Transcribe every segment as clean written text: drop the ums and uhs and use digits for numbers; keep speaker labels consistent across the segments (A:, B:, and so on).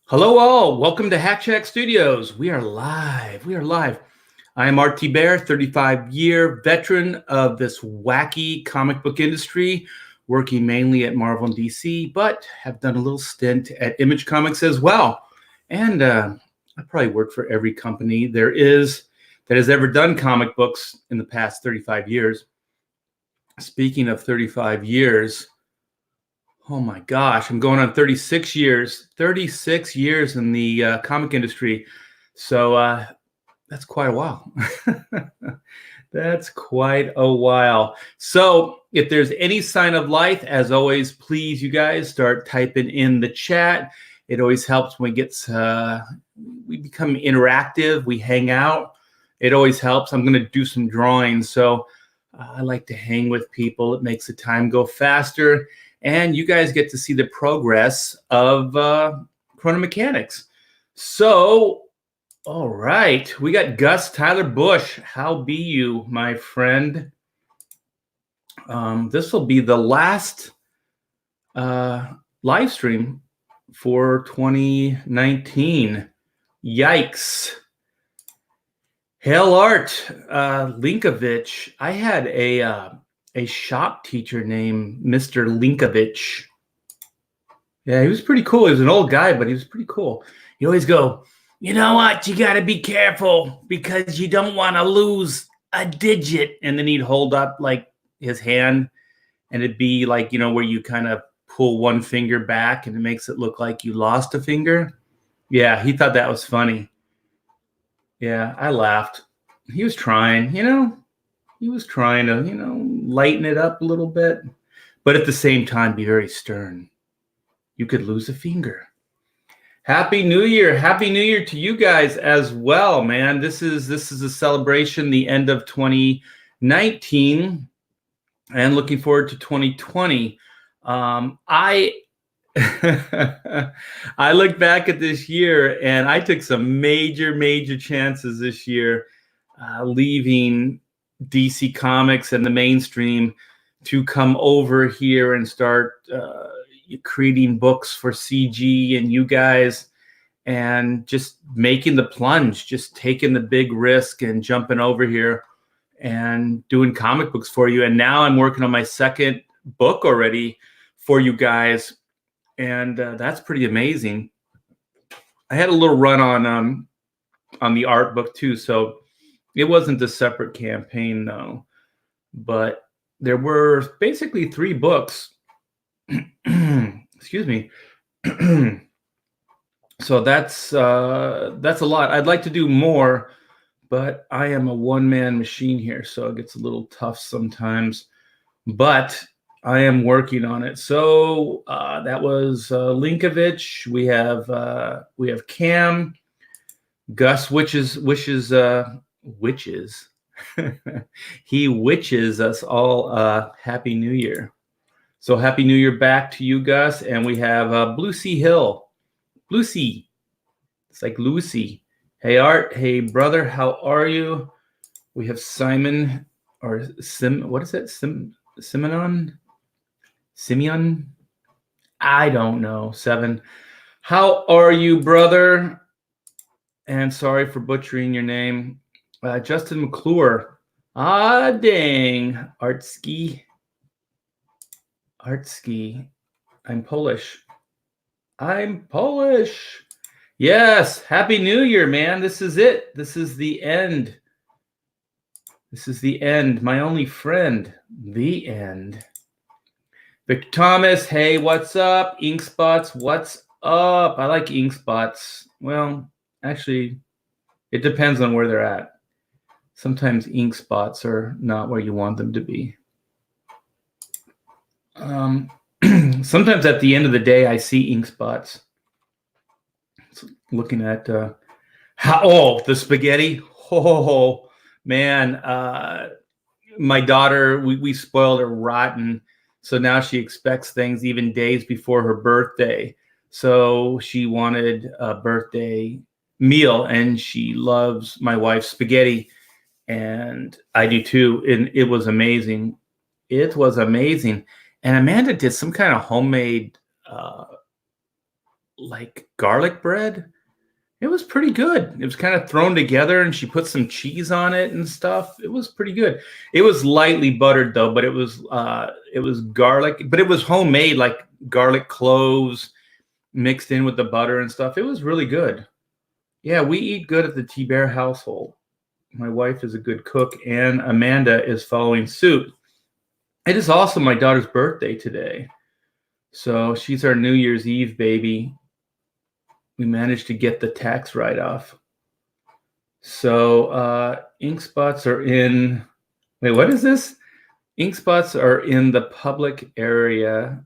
A: Hello, all. Welcome to Hat Shack Studios. We are live. We are live. I am Art Thibert, 35-year veteran of this wacky comic book industry, working mainly at Marvel and DC, but have done a little stint at Image Comics as well. And I probably worked for every company there is that has ever done comic books in the past 35 years. Speaking of 35 years, oh my gosh, I'm going on 36 years in the comic industry. So that's quite a while. That's quite a while. So if there's any sign of life, as always, please, you guys, start typing in the chat. It always helps when we become interactive, we hang out. It always helps. I'm going to do some drawings. So I like to hang with people. It makes the time go faster. And you guys get to see the progress of Chrono Mechanics. So, all right, we got Gus Tyler Bush. How be you, my friend? This will be the last live stream for 2019. Yikes. Hail Art, Linkovich. I had a shop teacher named Mr. Linkovich. Yeah, he was pretty cool. He was an old guy, but he was pretty cool. He always go, you know what? You got to be careful because you don't want to lose a digit. And then he'd hold up like his hand and it'd be like, where you kind of pull one finger back and it makes it look like you lost a finger. Yeah, he thought that was funny. Yeah, I laughed. He was trying, he was trying to, lighten it up a little bit, but at the same time, be very stern. You could lose a finger. Happy New Year. Happy New Year to you guys as well, man. This is a celebration, the end of 2019 and looking forward to 2020. I look back at this year and I took some major chances this year, leaving DC Comics and the mainstream to come over here and start creating books for CG and you guys, and just making the plunge, just taking the big risk and jumping over here and doing comic books for you. And now I'm working on my second book already for you guys, and that's pretty amazing. I had a little run on the art book too, so it wasn't a separate campaign though, but there were basically 3 books. Excuse me. So that's a lot. I'd like to do more, but I am a one-man machine here, so it gets a little tough sometimes. But I am working on it. So that was Linkovich. We have Cam. Gus wishes. He wishes us all Happy New Year. So Happy New Year back to you, Gus. And we have Blue Sea Hill. Blue Sea. It's like Lucy. Hey, Art. Hey, brother. How are you? We have Simon or what is it? Simeon? I don't know. 7. How are you, brother? And sorry for butchering your name. Justin McClure. Ah, dang. Artski. I'm Polish. Yes. Happy New Year, man. This is it. This is the end. My only friend. The end. Victor Thomas. Hey, what's up? Ink Spots. What's up? I like ink spots. Well, actually, it depends on where they're at. Sometimes ink spots are not where you want them to be. Sometimes at the end of the day, I see ink spots. So looking at the spaghetti. Oh man, my daughter, we spoiled her rotten. So now she expects things even days before her birthday. So she wanted a birthday meal, and she loves my wife's spaghetti, and I do too. And it was amazing. And Amanda did some kind of homemade like garlic bread. It was pretty good. It was kind of thrown together, and she put some cheese on it and stuff. It was pretty good. It was lightly buttered though, but it was garlic, but it was homemade, like garlic cloves mixed in with the butter and stuff. It was really good. Yeah, we eat good at the Thibert household. My wife is a good cook, and Amanda is following suit. It is also my daughter's birthday today. So she's our New Year's Eve baby. We managed to get the tax write-off. So ink spots are in, wait, what is this? Ink spots are in the public area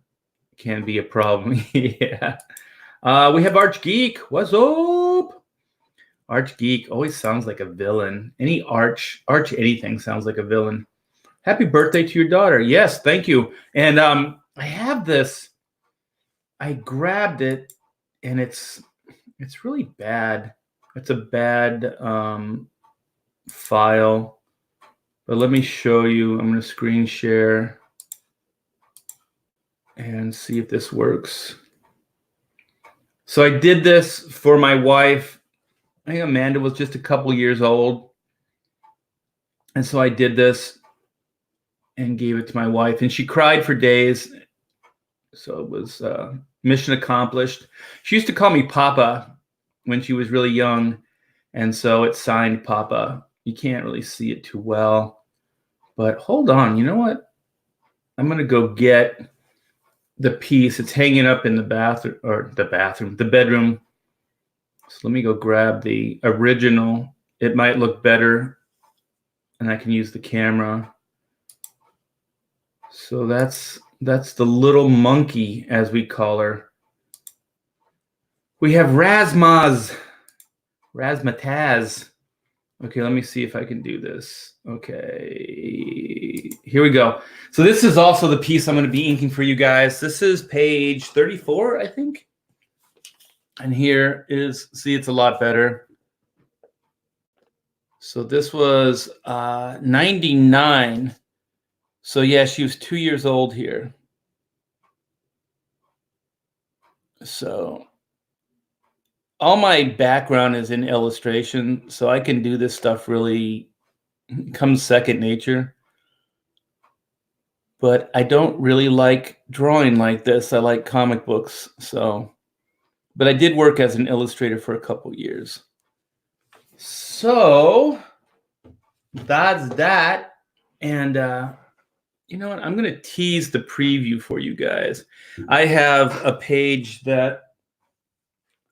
A: can be a problem. Yeah. We have Arch Geek. What's up? Arch Geek always sounds like a villain. Any Arch anything sounds like a villain. Happy birthday to your daughter. Yes, thank you. And I have this. I grabbed it, and it's really bad. It's a bad file. But let me show you. I'm going to screen share and see if this works. So I did this for my wife. I think Amanda was just a couple years old. And so I did this and gave it to my wife. And she cried for days. So it was mission accomplished. She used to call me Papa when she was really young. And so it's signed Papa. You can't really see it too well. But hold on. You know what? I'm going to go get the piece. It's hanging up in the bedroom. So let me go grab the original. It might look better, and I can use the camera. So that's the little monkey, as we call her. We have Razmataz. Okay, let me see if I can do this. Okay, here we go. So this is also the piece I'm going to be inking for you guys. This is page 34, I think. And here is, see, it's a lot better. So this was 99. So yeah, she was 2 years old here. So all my background is in illustration, so I can do this stuff really, comes second nature. But I don't really like drawing like this. I like comic books. So, but I did work as an illustrator for a couple years. So that's that. And you know what? I'm going to tease the preview for you guys. I have a page that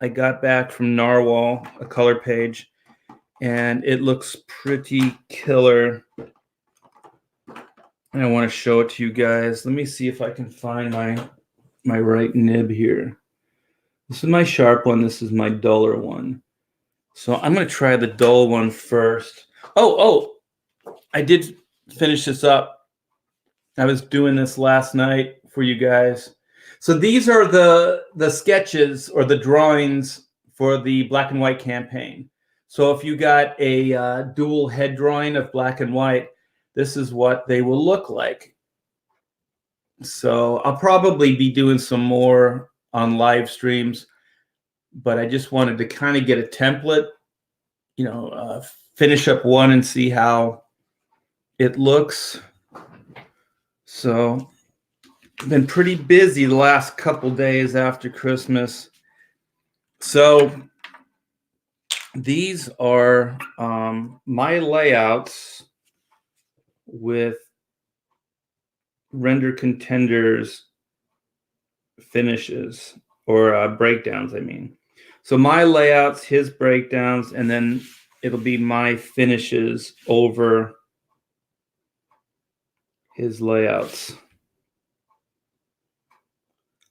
A: I got back from Narwhal, a color page, and it looks pretty killer. And I want to show it to you guys. Let me see if I can find my right nib here. This is my sharp one. This is my duller one. So I'm going to try the dull one first. Oh, I did finish this up. I was doing this last night for you guys. So these are the sketches or the drawings for the black and white campaign. So if you got a dual head drawing of black and white, this is what they will look like. So I'll probably be doing some more on live streams, but I just wanted to kind of get a template, you know, finish up one and see how it looks. So I've been pretty busy the last couple days after Christmas. So these are my layouts with Render Contenders finishes, or breakdowns, I mean. So my layouts, his breakdowns, and then it'll be my finishes over his layouts.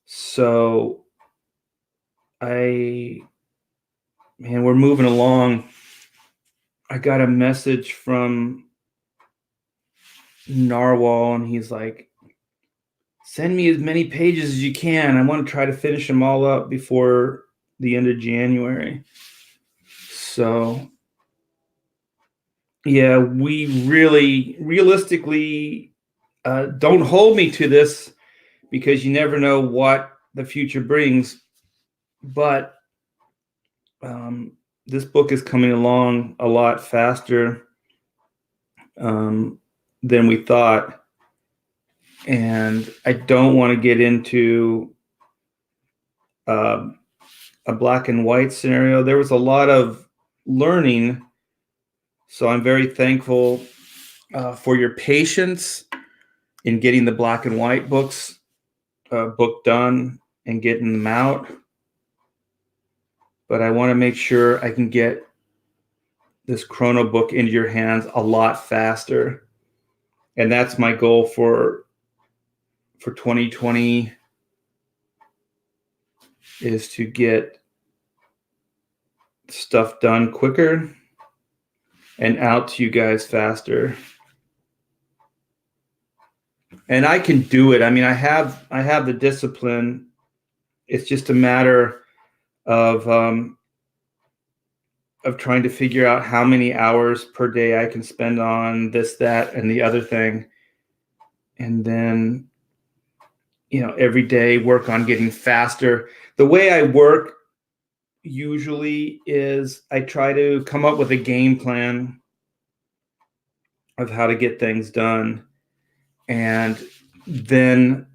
A: So we're moving along. I got a message from Narwhal, and he's like, send me as many pages as you can. I want to try to finish them all up before the end of January. So yeah, we realistically don't hold me to this, because you never know what the future brings. but this book is coming along a lot faster than we thought. And I don't want to get into a black and white scenario. There was a lot of learning, so I'm very thankful for your patience in getting the black and white book done and getting them out. But I want to make sure I can get this Chrono book into your hands a lot faster. And that's my goal for 2020, is to get stuff done quicker and out to you guys faster. And I can do it. I mean, I have the discipline. It's just a matter of trying to figure out how many hours per day I can spend on this, that, and the other thing. And then, every day work on getting faster. The way I work usually is I try to come up with a game plan of how to get things done. And then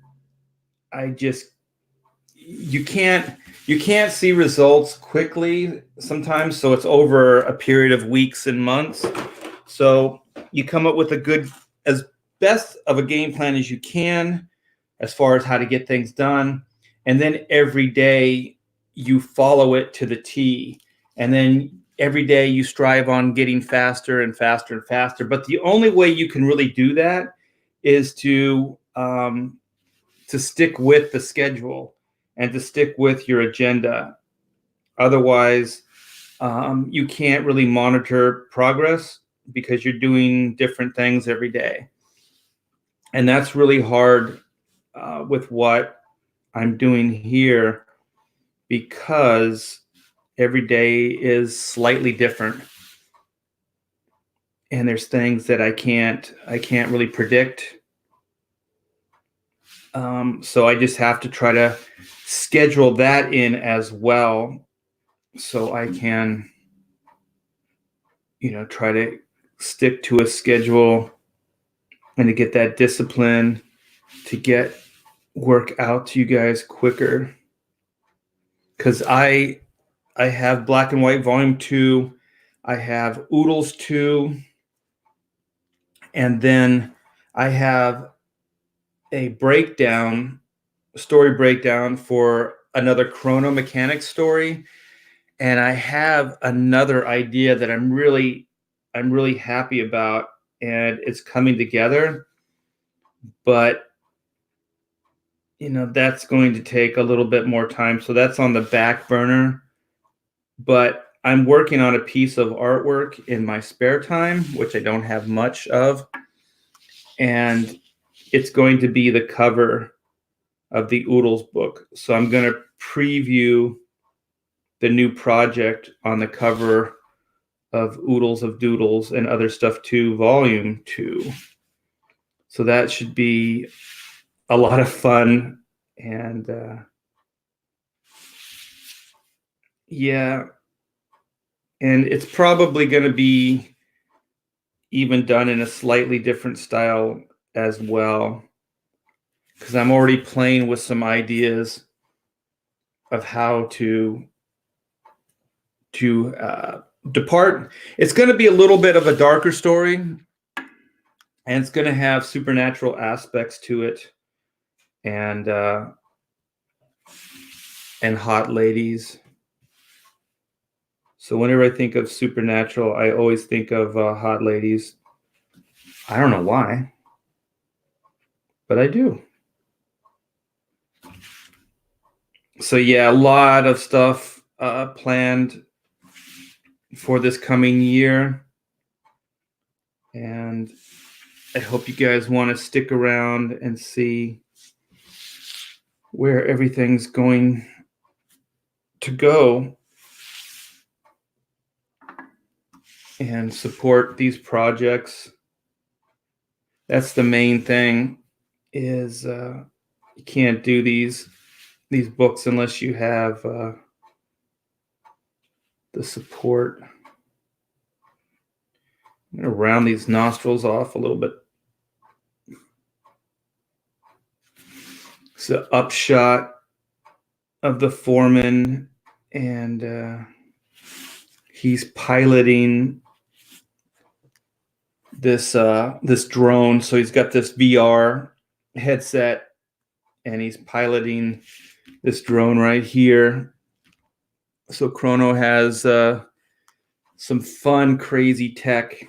A: you can't see results quickly sometimes, so it's over a period of weeks and months. So you come up with as best of a game plan as you can as far as how to get things done, and then every day you follow it to the T, and then every day you strive on getting faster and faster and faster. But the only way you can really do that is to stick with the schedule and to stick with your agenda. Otherwise, you can't really monitor progress because you're doing different things every day. And that's really hard with what I'm doing here, because every day is slightly different. And there's things that I can't really predict. So I just have to try to schedule that in as well, so I can, try to stick to a schedule and to get that discipline to get work out to you guys quicker. Because I have Black and White Volume 2, I have Oodles 2, and then I have a story breakdown for another Chrono Mechanics story. And I have another idea that I'm really happy about, and it's coming together. But that's going to take a little bit more time, so that's on the back burner. But I'm working on a piece of artwork in my spare time, which I don't have much of, and it's going to be the cover of the Oodles book. So I'm going to preview the new project on the cover of Oodles of Doodles and Other Stuff 2, Volume 2. So that should be a lot of fun. And yeah, and it's probably going to be even done in a slightly different style as well, because I'm already playing with some ideas of how to depart. It's going to be a little bit of a darker story, and it's going to have supernatural aspects to it, and hot ladies. So whenever I think of supernatural, I always think of hot ladies. I don't know why, but I do. So yeah, a lot of stuff planned for this coming year. And I hope you guys want to stick around and see where everything's going to go and support these projects. That's the main thing, is you can't do these books unless you have the support. I'm going to round these nostrils off a little bit. It's the upshot of the foreman, and he's piloting this drone. So he's got this VR headset, and he's piloting this drone right here. So Chrono has some fun, crazy tech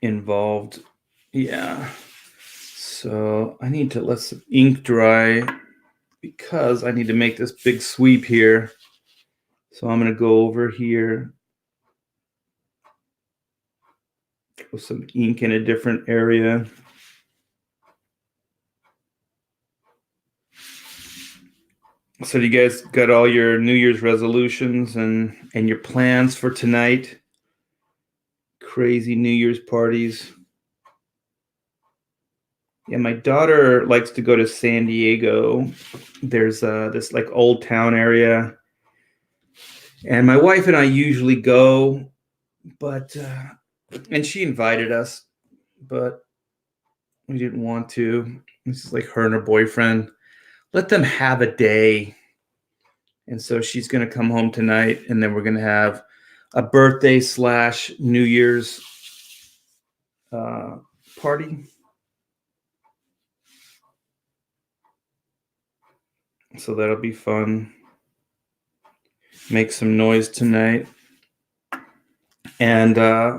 A: involved. Yeah. So I need to let some ink dry because I need to make this big sweep here. So I'm going to go over here, with some ink in a different area. So you guys got all your New Year's resolutions and your plans for tonight? Crazy New Year's parties. Yeah, my daughter likes to go to San Diego. There's this like old town area, and my wife and I usually go, but and she invited us, but we didn't want to. This is like her and her boyfriend. Let them have a day. And so she's going to come home tonight, and then we're going to have a birthday / New Year's party. So that'll be fun. Make some noise tonight. And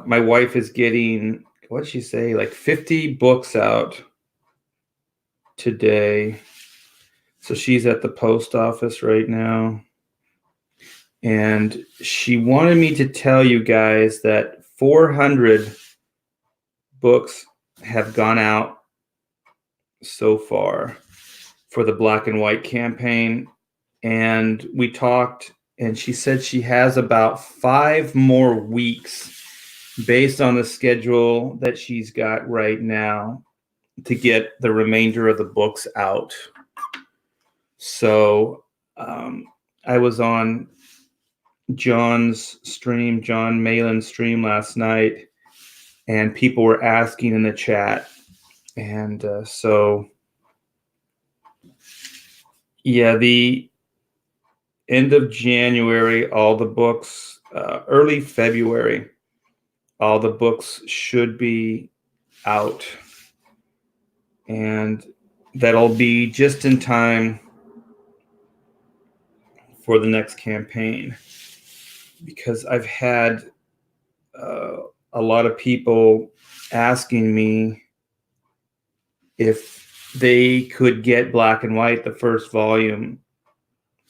A: my wife is getting, what'd she say, like 50 books out today. So she's at the post office right now. And she wanted me to tell you guys that 400 books have gone out so far for the Black and White campaign. And we talked, and she said she has about 5 more weeks based on the schedule that she's got right now to get the remainder of the books out. So I was on John's stream, John Malin's stream last night, and people were asking in the chat. And so, yeah, the end of January, all the books, early February, all the books should be out. And that'll be just in time for the next campaign. Because I've had a lot of people asking me if they could get Black and White, the first volume,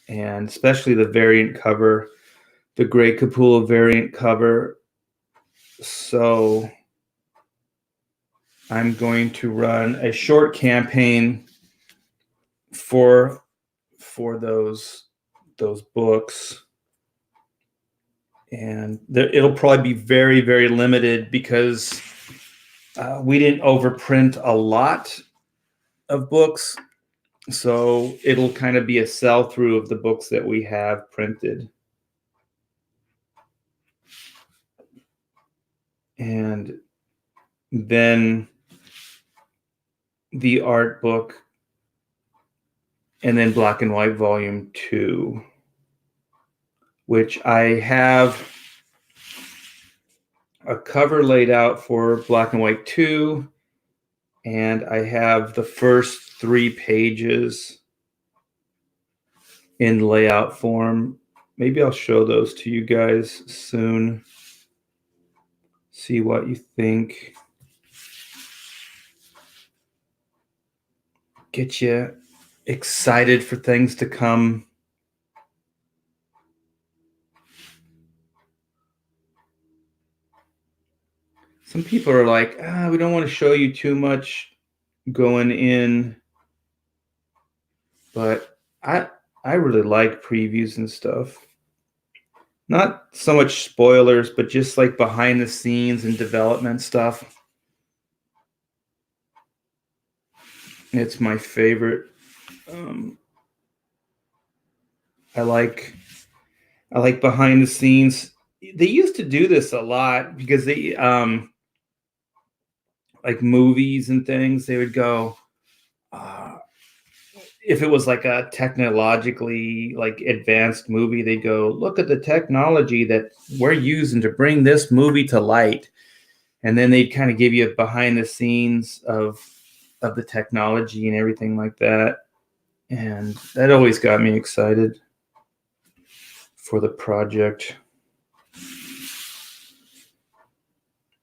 A: and especially the variant cover, the Grey Capullo variant cover. So I'm going to run a short campaign for those books. And it'll probably be very, very limited because we didn't overprint a lot of books. So it'll kind of be a sell-through of the books that we have printed. And then the art book, and then Black and White Volume 2. Which I have a cover laid out for Black and White 2, and I have the first 3 pages in layout form. Maybe I'll show those to you guys soon. See what you think. Get you excited for things to come. Some people are like, we don't want to show you too much going in. But I really like previews and stuff. Not so much spoilers, but just like behind the scenes and development stuff. It's my favorite. I like behind the scenes. They used to do this a lot because they like movies and things. They would go if it was like a technologically like advanced movie, they'd go, look at the technology that we're using to bring this movie to light. And then they'd kind of give you a behind the scenes of the technology and everything like that. And that always got me excited for the project.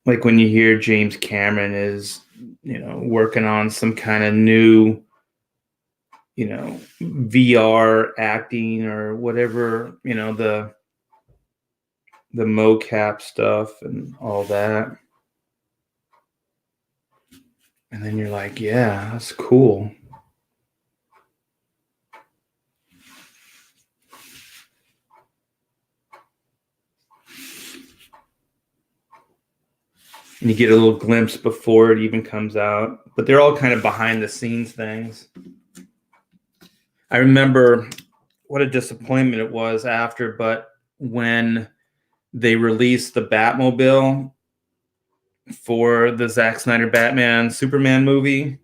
A: Like when you hear James Cameron is, working on some kind of new, VR acting or whatever, the mocap stuff and all that. And then you're like, yeah, that's cool. And you get a little glimpse before it even comes out. But they're all kind of behind the scenes things. I remember what a disappointment it was after, but when they released the Batmobile for the Zack Snyder Batman Superman movie,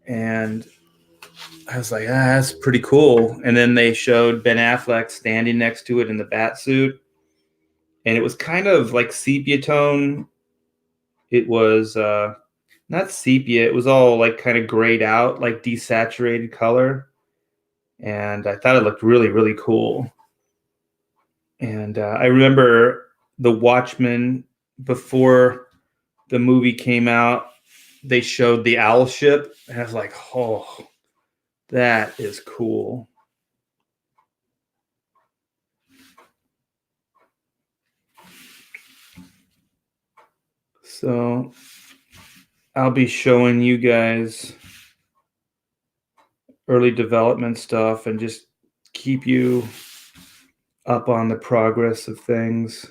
A: and I was like, that's pretty cool. And then they showed Ben Affleck standing next to it in the bat suit, and it was kind of like sepia tone. It was not sepia, it was all like kind of grayed out, like desaturated color. And I thought it looked really, really cool. And I remember The Watchmen, before the movie came out, they showed the owl ship. And I was like, oh, that is cool. So I'll be showing you guys early development stuff and just keep you up on the progress of things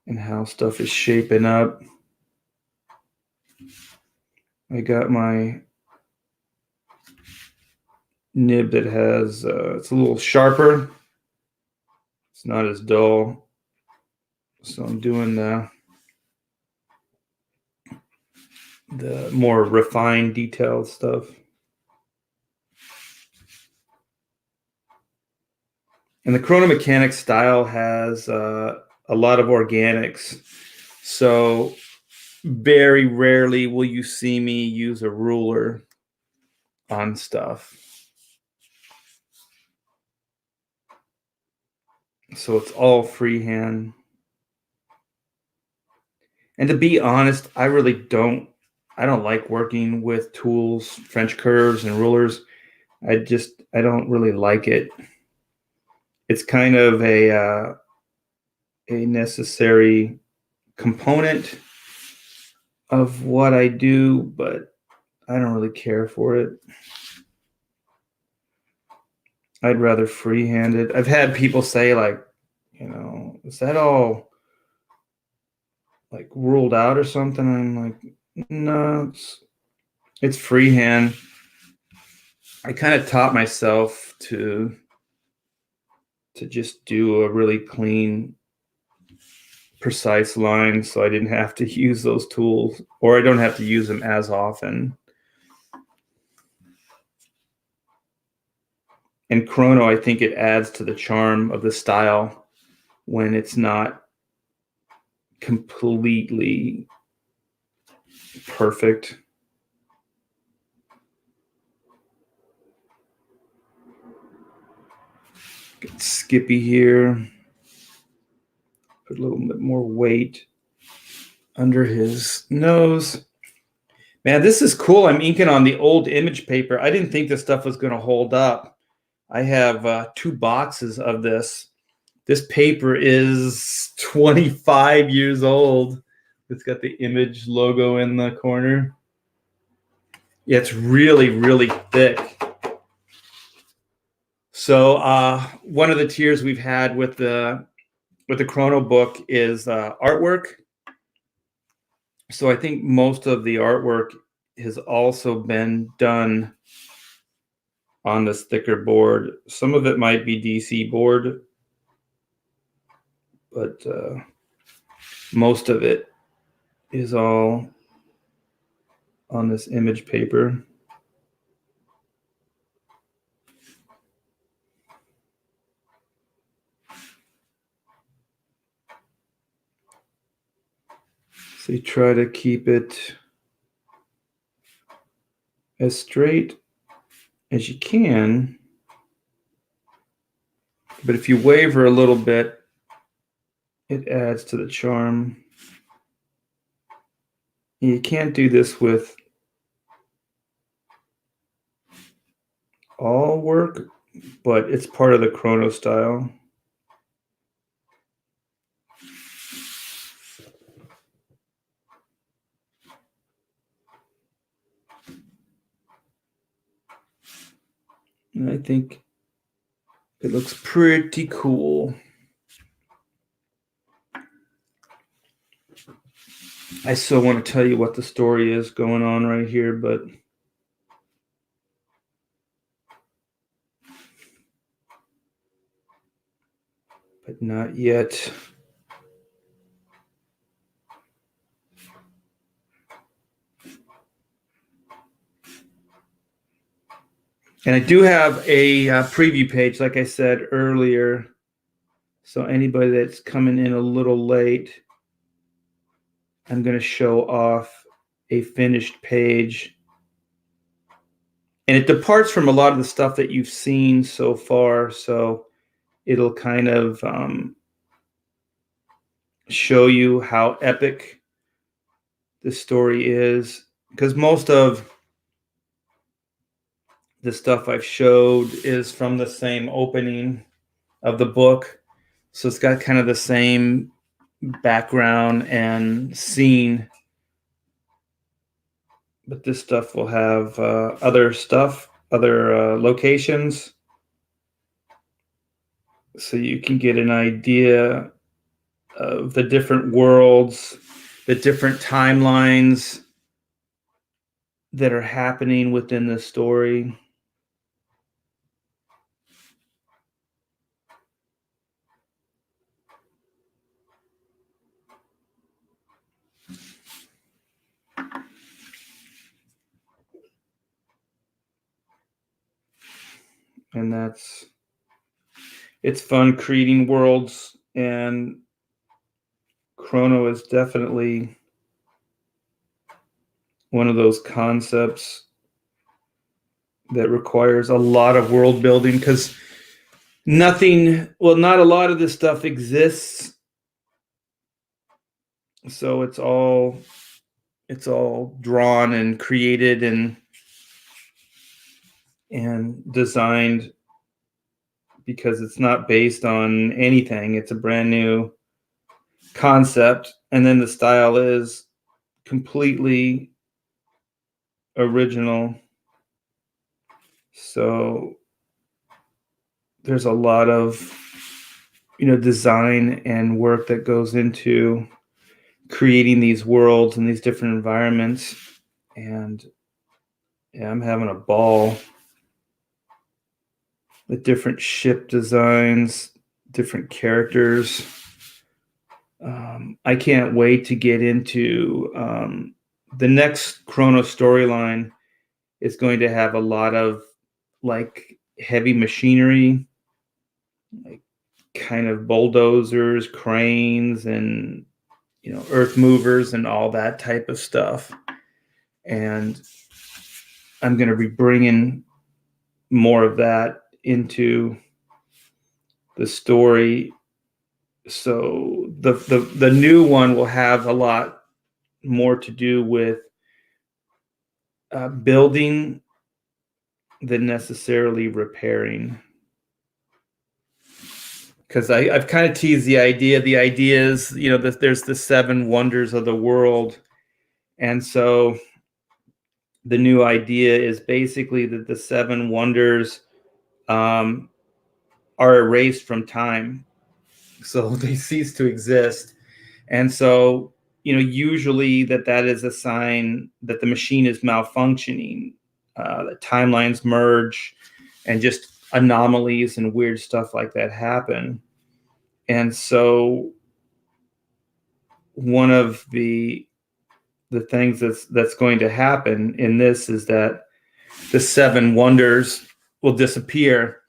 A: and how stuff is shaping up. I got my nib that has, it's a little sharper. It's not as dull. So I'm doing the more refined, detailed stuff. And the Chrono Mechanics style has a lot of organics. So very rarely will you see me use a ruler on stuff. So it's all freehand. And to be honest, I don't like working with tools, French curves and rulers. I don't really like it. It's kind of a necessary component of what I do, but I don't really care for it. I'd rather freehand it. I've had people say, like, is that all like ruled out or something? I'm like, no, it's freehand. I kind of taught myself to just do a really clean, precise line, so I didn't have to use those tools, or I don't have to use them as often. And Chrono, I think it adds to the charm of the style when it's not completely perfect. Get Skippy here. Put a little bit more weight under his nose. Man, this is cool. I'm inking on the old image paper. I didn't think this stuff was going to hold up. I have 2 boxes of this. This paper is 25 years old. It's got the image logo in the corner. Yeah, it's really, really thick. So one of the tiers we've had with the Chrono book is artwork. So I think most of the artwork has also been done on this thicker board. Some of it might be DC board, but most of it is all on this image paper. So you try to keep it as straight as you can, but if you waver a little bit, it adds to the charm. You can't do this with all work, but it's part of the Chrono style. And I think it looks pretty cool. I still want to tell you what the story is going on right here, but not yet. And I do have a preview page, like I said earlier. So anybody that's coming in a little late, I'm going to show off a finished page. And it departs from a lot of the stuff that you've seen so far. So it'll kind of show you how epic the story is. Because most of the stuff I've showed is from the same opening of the book. So it's got kind of the same background and scene. But this stuff will have other locations. So you can get an idea of the different worlds, the different timelines that are happening within the story. And it's fun creating worlds, and Chrono is definitely one of those concepts that requires a lot of world building, because not a lot of this stuff exists. So it's all drawn and created and designed, because it's not based on anything. It's a brand new concept, and then the style is completely original. So there's a lot of design and work that goes into creating these worlds and these different environments. And yeah, I'm having a ball. The different ship designs, different characters. I can't wait to get into the next Chrono storyline. Is going to have a lot of like heavy machinery, like kind of bulldozers, cranes, and earth movers and all that type of stuff. And I'm going to be bringing more of that into the story. So the new one will have a lot more to do with building than necessarily repairing. Because I've kind of teased the idea. The idea is, that there's the 7 wonders of the world. And so the new idea is basically that the 7 wonders are erased from time. So they cease to exist. And so usually that is a sign that the machine is malfunctioning. The timelines merge, and just anomalies and weird stuff like that happen. And so one of the things that's going to happen in this is that the 7 wonders will disappear.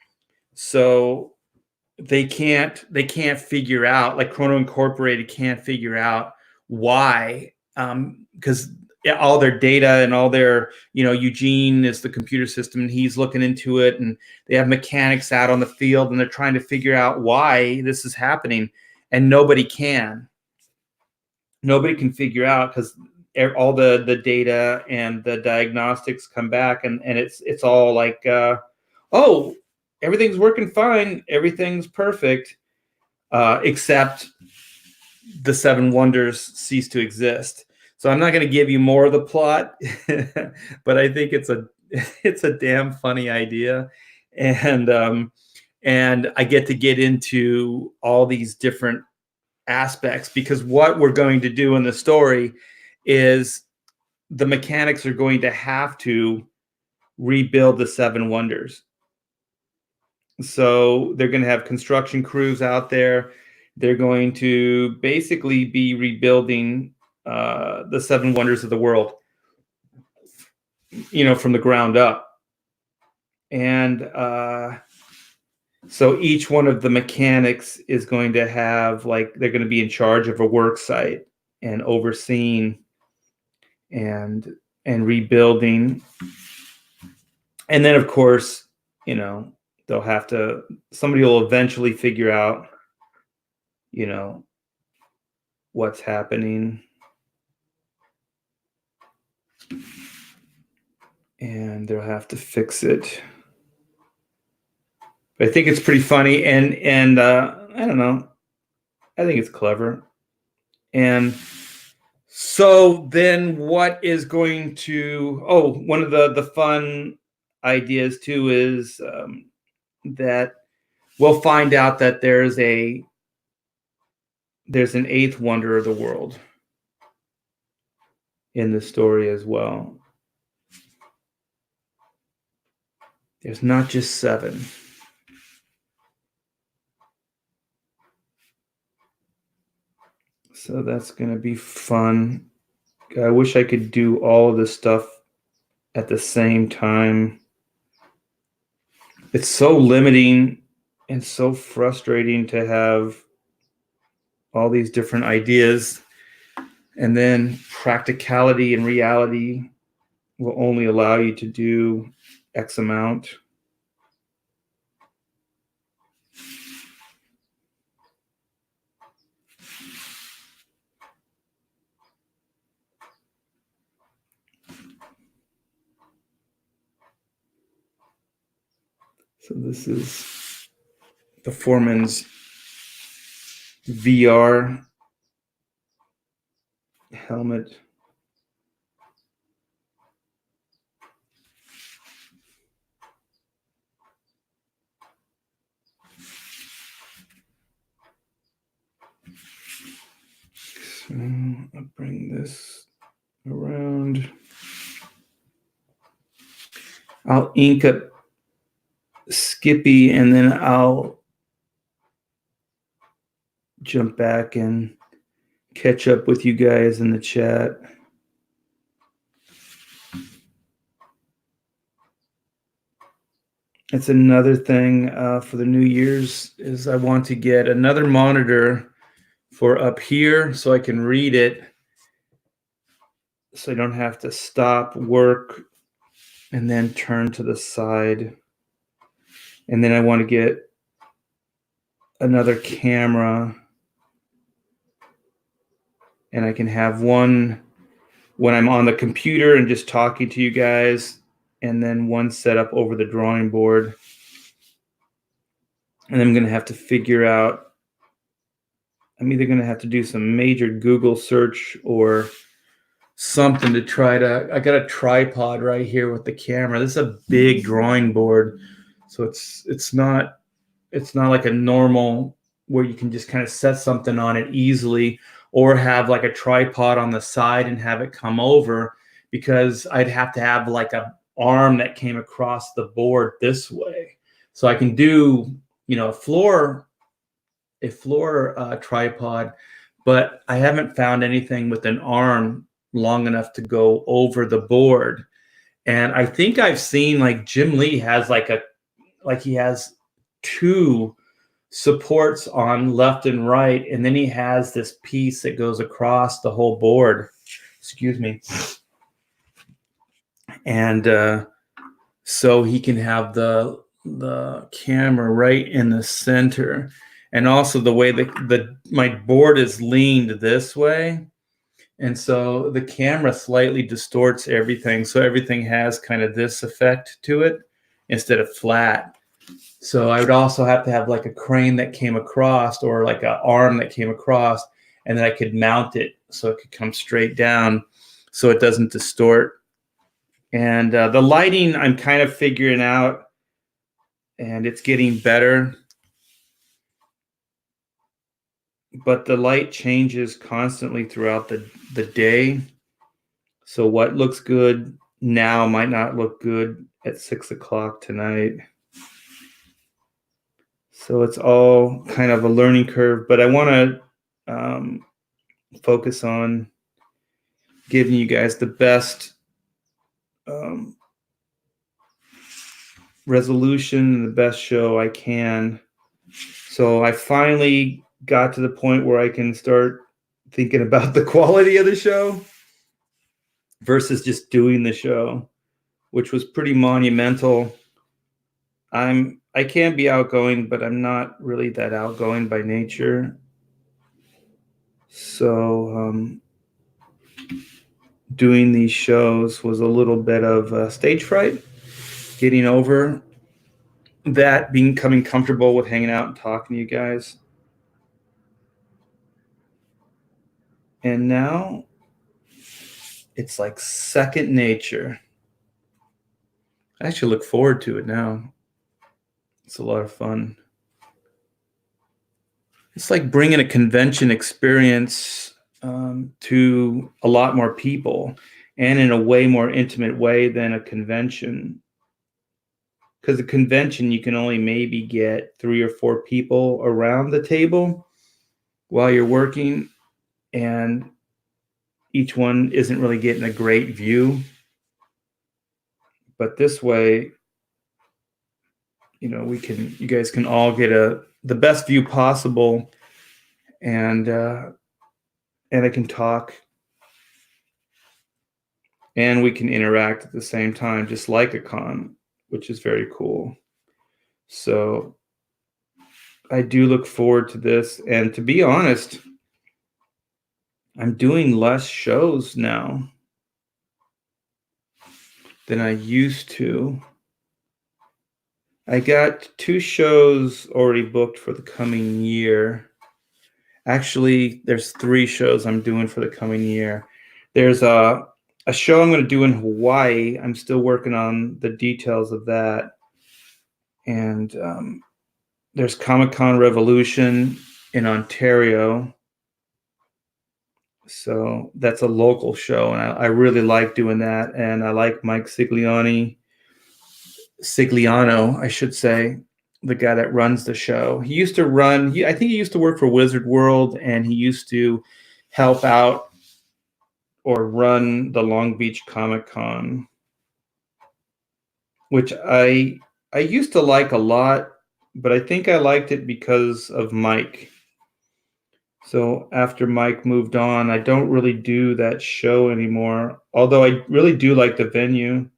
A: So they can't figure out, like Chrono Incorporated can't figure out why, because all their data and all their, Eugene is the computer system, and he's looking into it, and they have mechanics out on the field, and they're trying to figure out why this is happening, and nobody can figure out, because all the data and the diagnostics come back, and it's all like, oh, everything's working fine, everything's perfect, except the 7 wonders cease to exist. So I'm not going to give you more of the plot, but I think it's a damn funny idea, and I get into all these different aspects, because what we're going to do in the story is the mechanics are going to have to rebuild the 7 wonders. So they're going to have construction crews out there. They're going to basically be rebuilding the 7 wonders of the world, from the ground up. And so each one of the mechanics is going to have, like, they're going to be in charge of a work site and overseeing and rebuilding. And then, of course, they'll have to, somebody will eventually figure out, what's happening. And they'll have to fix it. But I think it's pretty funny, and I don't know, I think it's clever. And so then what is going to, one of the fun ideas too is that we'll find out that there's an 8th wonder of the world in the story as well. There's not just 7. So that's going to be fun. I wish I could do all of this stuff at the same time. It's so limiting and so frustrating to have all these different ideas, and then practicality and reality will only allow you to do X amount. So this is the Foreman's VR helmet. So I'll bring this around. I'll ink up Skippy, and then I'll jump back and catch up with you guys in the chat. It's another thing for the New Year's is I want to get another monitor for up here so I can read it, so I don't have to stop work and then turn to the side. And then I want to get another camera, and I can have one when I'm on the computer and just talking to you guys, and then one set up over the drawing board. And I'm going to have to figure out, I'm either going to have to do some major Google search or something to try to, I got a tripod right here with the camera. This is a big drawing board. So it's not like a normal where you can just kind of set something on it easily, or have like a tripod on the side and have it come over, because I'd have to have like a arm that came across the board this way. So I can do, a floor tripod, but I haven't found anything with an arm long enough to go over the board. And I think I've seen like Jim Lee has he has two supports on left and right, and then he has this piece that goes across the whole board. Excuse me. And so he can have the camera right in the center, and also the way that my board is leaned this way, and so the camera slightly distorts everything, so everything has kind of this effect to it instead of flat. So I would also have to have like a crane that came across, or like an arm that came across, and then I could mount it so it could come straight down so it doesn't distort. And the lighting I'm kind of figuring out, and it's getting better. But the light changes constantly throughout the day. So what looks good now might not look good at 6 o'clock tonight. So it's all kind of a learning curve, but I want to focus on giving you guys the best resolution and the best show I can. So I finally got to the point where I can start thinking about the quality of the show versus just doing the show, which was pretty monumental. I can be outgoing, but I'm not really that outgoing by nature. So doing these shows was a little bit of stage fright, getting over that, becoming comfortable with hanging out and talking to you guys. And now it's like second nature. I actually look forward to it now. It's a lot of fun. It's like bringing a convention experience to a lot more people, and in a way more intimate way than a convention. Because a convention, you can only maybe get 3 or 4 people around the table while you're working, and each one isn't really getting a great view. But this way, you guys can all get the best view possible, and I can talk, and we can interact at the same time, just like a con, which is very cool. So I do look forward to this. And to be honest, I'm doing less shows now than I used to. I got 2 shows already booked for the coming year. Actually, there's 3 shows I'm doing for the coming year. There's a show I'm going to do in Hawaii. I'm still working on the details of that. And there's Comic-Con Revolution in Ontario. So that's a local show, and I really like doing that. And I like Mike Sigliano, I should say, the guy that runs the show. He used to I think he used to work for Wizard World, and he used to help out or run the Long Beach Comic-Con, which I used to like a lot, but I think I liked it because of Mike. So after Mike moved on, I don't really do that show anymore, although I really do like the venue.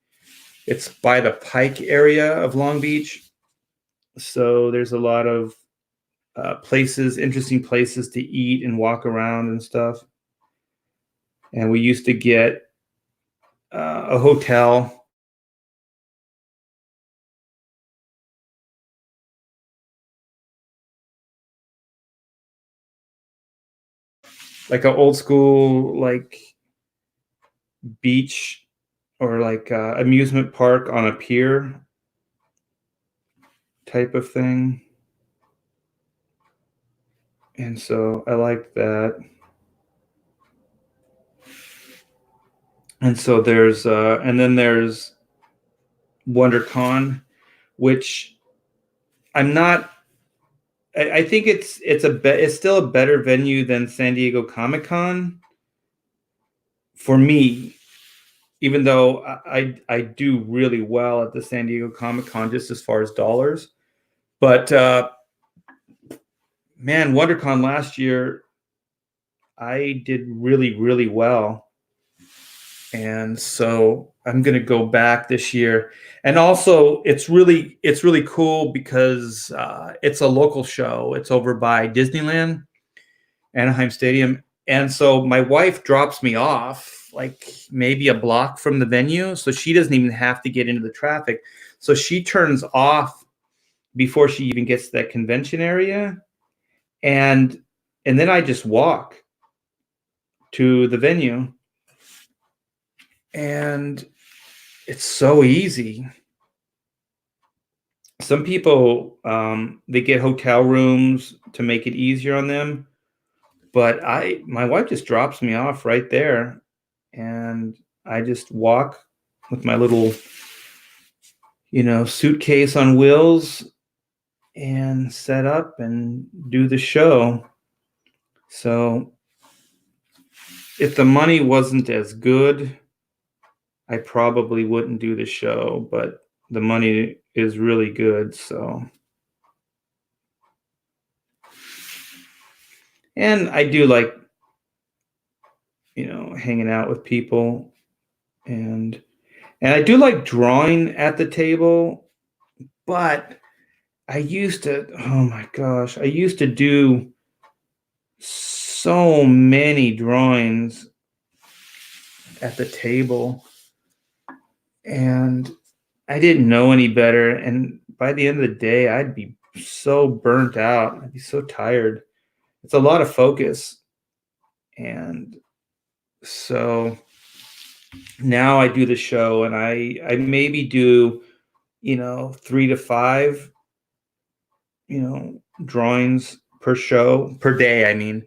A: It's by the Pike area of Long Beach. So there's a lot of interesting places to eat and walk around and stuff. And we used to get a hotel. Like an old school, like beach or like amusement park on a pier type of thing. And so I liked that. And so there's and then there's WonderCon, which I'm not. I think it's still a better venue than San Diego Comic Con for me, even though I do really well at the San Diego Comic Con just as far as dollars. But man, WonderCon last year, I did really well, and so I'm gonna go back this year. And also, it's really cool because it's a local show. It's over by Disneyland, Anaheim Stadium, and so my wife drops me off like maybe a block from the venue, so she doesn't even have to get into the traffic. So she turns off before she even gets to that convention area, and then I just walk to the venue, and it's so easy. Some people they get hotel rooms to make it easier on them, but my wife just drops me off right there, and I just walk with my little suitcase on wheels and set up and do the show. So if the money wasn't as good, I probably wouldn't do the show, but the money is really good. So, and I do like, hanging out with people, and I do like drawing at the table, but oh my gosh, I used to do so many drawings at the table, and I didn't know any better. And by the end of the day, I'd be so burnt out. I'd be so tired. It's a lot of focus. And so now I do the show, and I maybe do, 3 to 5, drawings per day, I mean.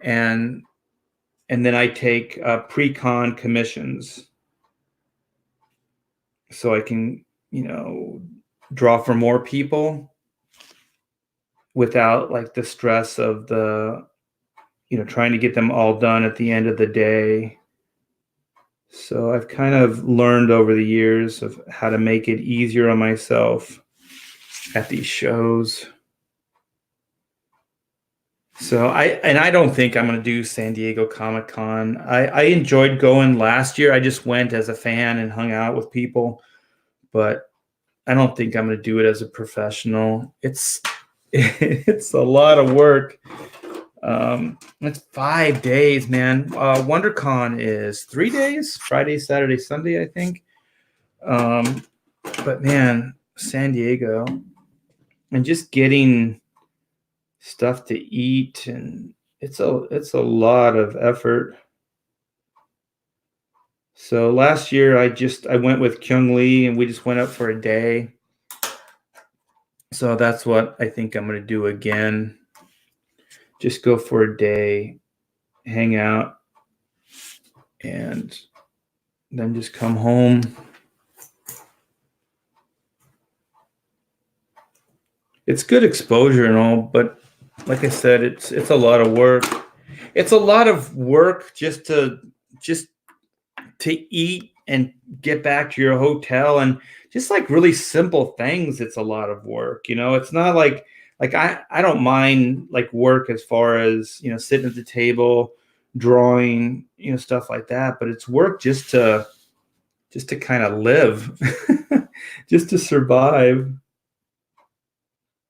A: And then I take pre-con commissions so I can, draw for more people without like the stress of trying to get them all done at the end of the day. So I've kind of learned over the years of how to make it easier on myself at these shows. So I don't think I'm going to do San Diego Comic Con. I enjoyed going last year. I just went as a fan and hung out with people, but I don't think I'm going to do it as a professional. It's a lot of work. It's 5 days, man. WonderCon is 3 days, Friday, Saturday, Sunday, I think. But man, San Diego, and just getting stuff to eat, and it's a lot of effort. So last year I went with Kyung Lee, and we just went up for a day. So that's what I think I'm going to do again. Just go for a day, hang out, and then just come home. It's good exposure and all, but like I said, it's a lot of work. It's a lot of work just to eat and get back to your hotel, and just like really simple things. It's a lot of work. It's not like I don't mind like work as far as, sitting at the table, drawing, stuff like that. But it's work just to kind of live, just to survive.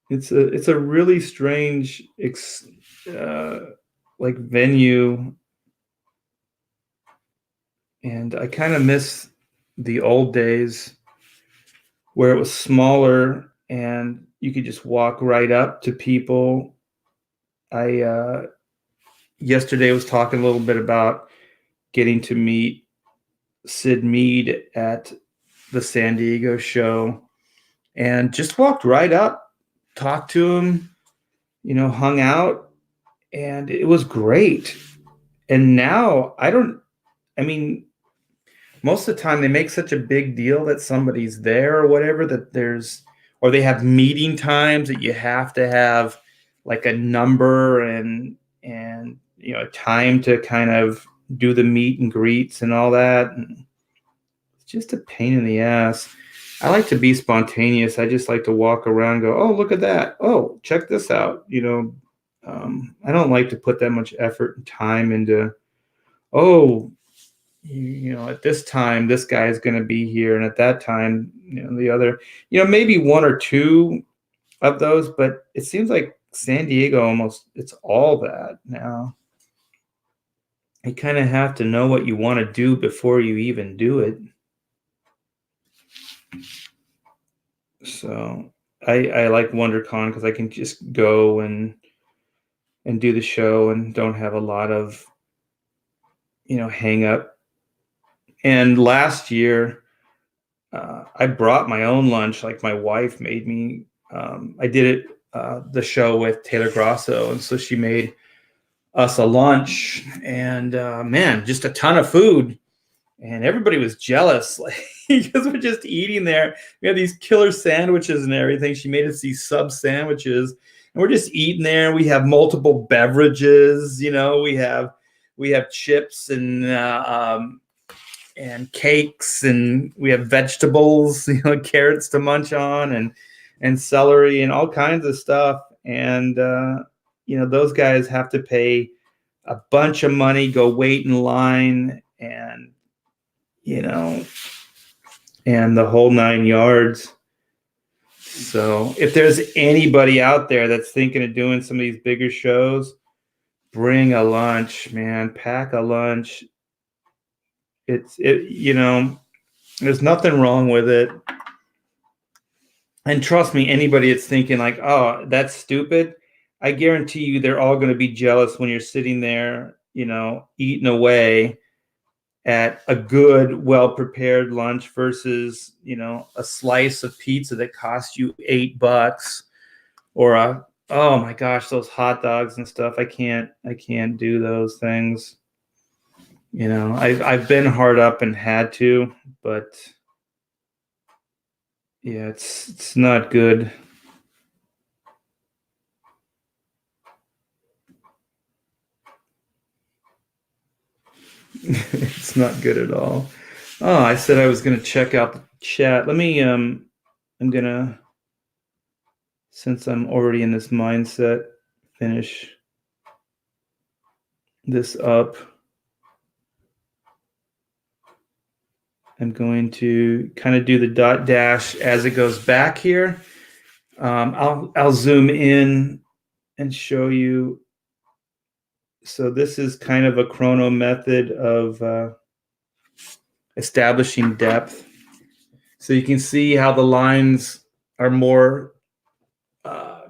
A: It's a really strange like venue, and I kind of miss the old days where it was smaller and you could just walk right up to people. I yesterday was talking a little bit about getting to meet Sid Mead at the San Diego show, and just walked right up, talked to him, hung out, and it was great. And now I mean, most of the time they make such a big deal that somebody's there or whatever, that or they have meeting times that you have to have like a number and a time to kind of do the meet and greets and all that. And it's just a pain in the ass. I like to be spontaneous. I just like to walk around and go, oh, look at that. Oh, check this out. I don't like to put that much effort and time into, oh, at this time, this guy is going to be here. And at that time, the other, maybe one or two of those, but it seems like San Diego it's all that now. You kind of have to know what you want to do before you even do it. So I like WonderCon because I can just go and do the show and don't have a lot of hang up. And last year I brought my own lunch. Like my wife made me. I did the show with Taylor Grosso, and so she made us a lunch, and man, just a ton of food. And everybody was jealous, like, because we're just eating there. We had these killer sandwiches and everything. She made us these sub sandwiches, and we're just eating there. We have multiple beverages. We have chips and cakes, and we have vegetables. Carrots to munch on, and celery, and all kinds of stuff. And those guys have to pay a bunch of money, go wait in line, and and the whole 9 yards. So if there's anybody out there that's thinking of doing some of these bigger shows, bring a lunch, man. Pack a lunch. There's nothing wrong with it. And trust me, anybody that's thinking like, oh, that's stupid, I guarantee you they're all going to be jealous when you're sitting there, eating away at a good, well-prepared lunch versus, a slice of pizza that costs you $8, or oh my gosh, those hot dogs and stuff. I can't do those things. I've been hard up and had to, but yeah, it's not good. It's not good at all. Oh, I said I was going to check out the chat. Let me, I'm going to, since I'm already in this mindset, finish this up. I'm going to kind of do the dot dash as it goes back here. I'll zoom in and show you. So this is kind of a chrono method of establishing depth. So you can see how the lines are more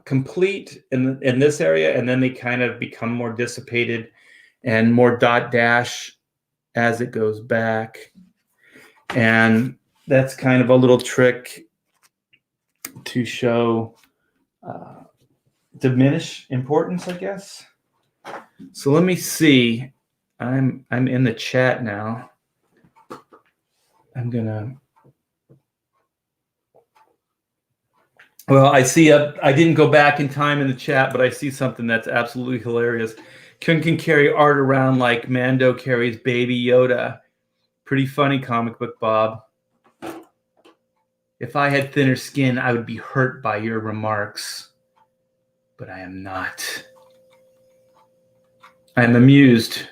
A: complete in this area, and then they kind of become more dissipated and more dot dash as it goes back. And that's kind of a little trick to show diminish importance, I guess. So let me see. I'm in the chat now. Well, I see I didn't go back in time in the chat, but I see something that's absolutely hilarious. Kun can carry art around like Mando carries Baby Yoda. Pretty funny, comic book Bob. If I had thinner skin, I would be hurt by your remarks. But I am not. I'm amused.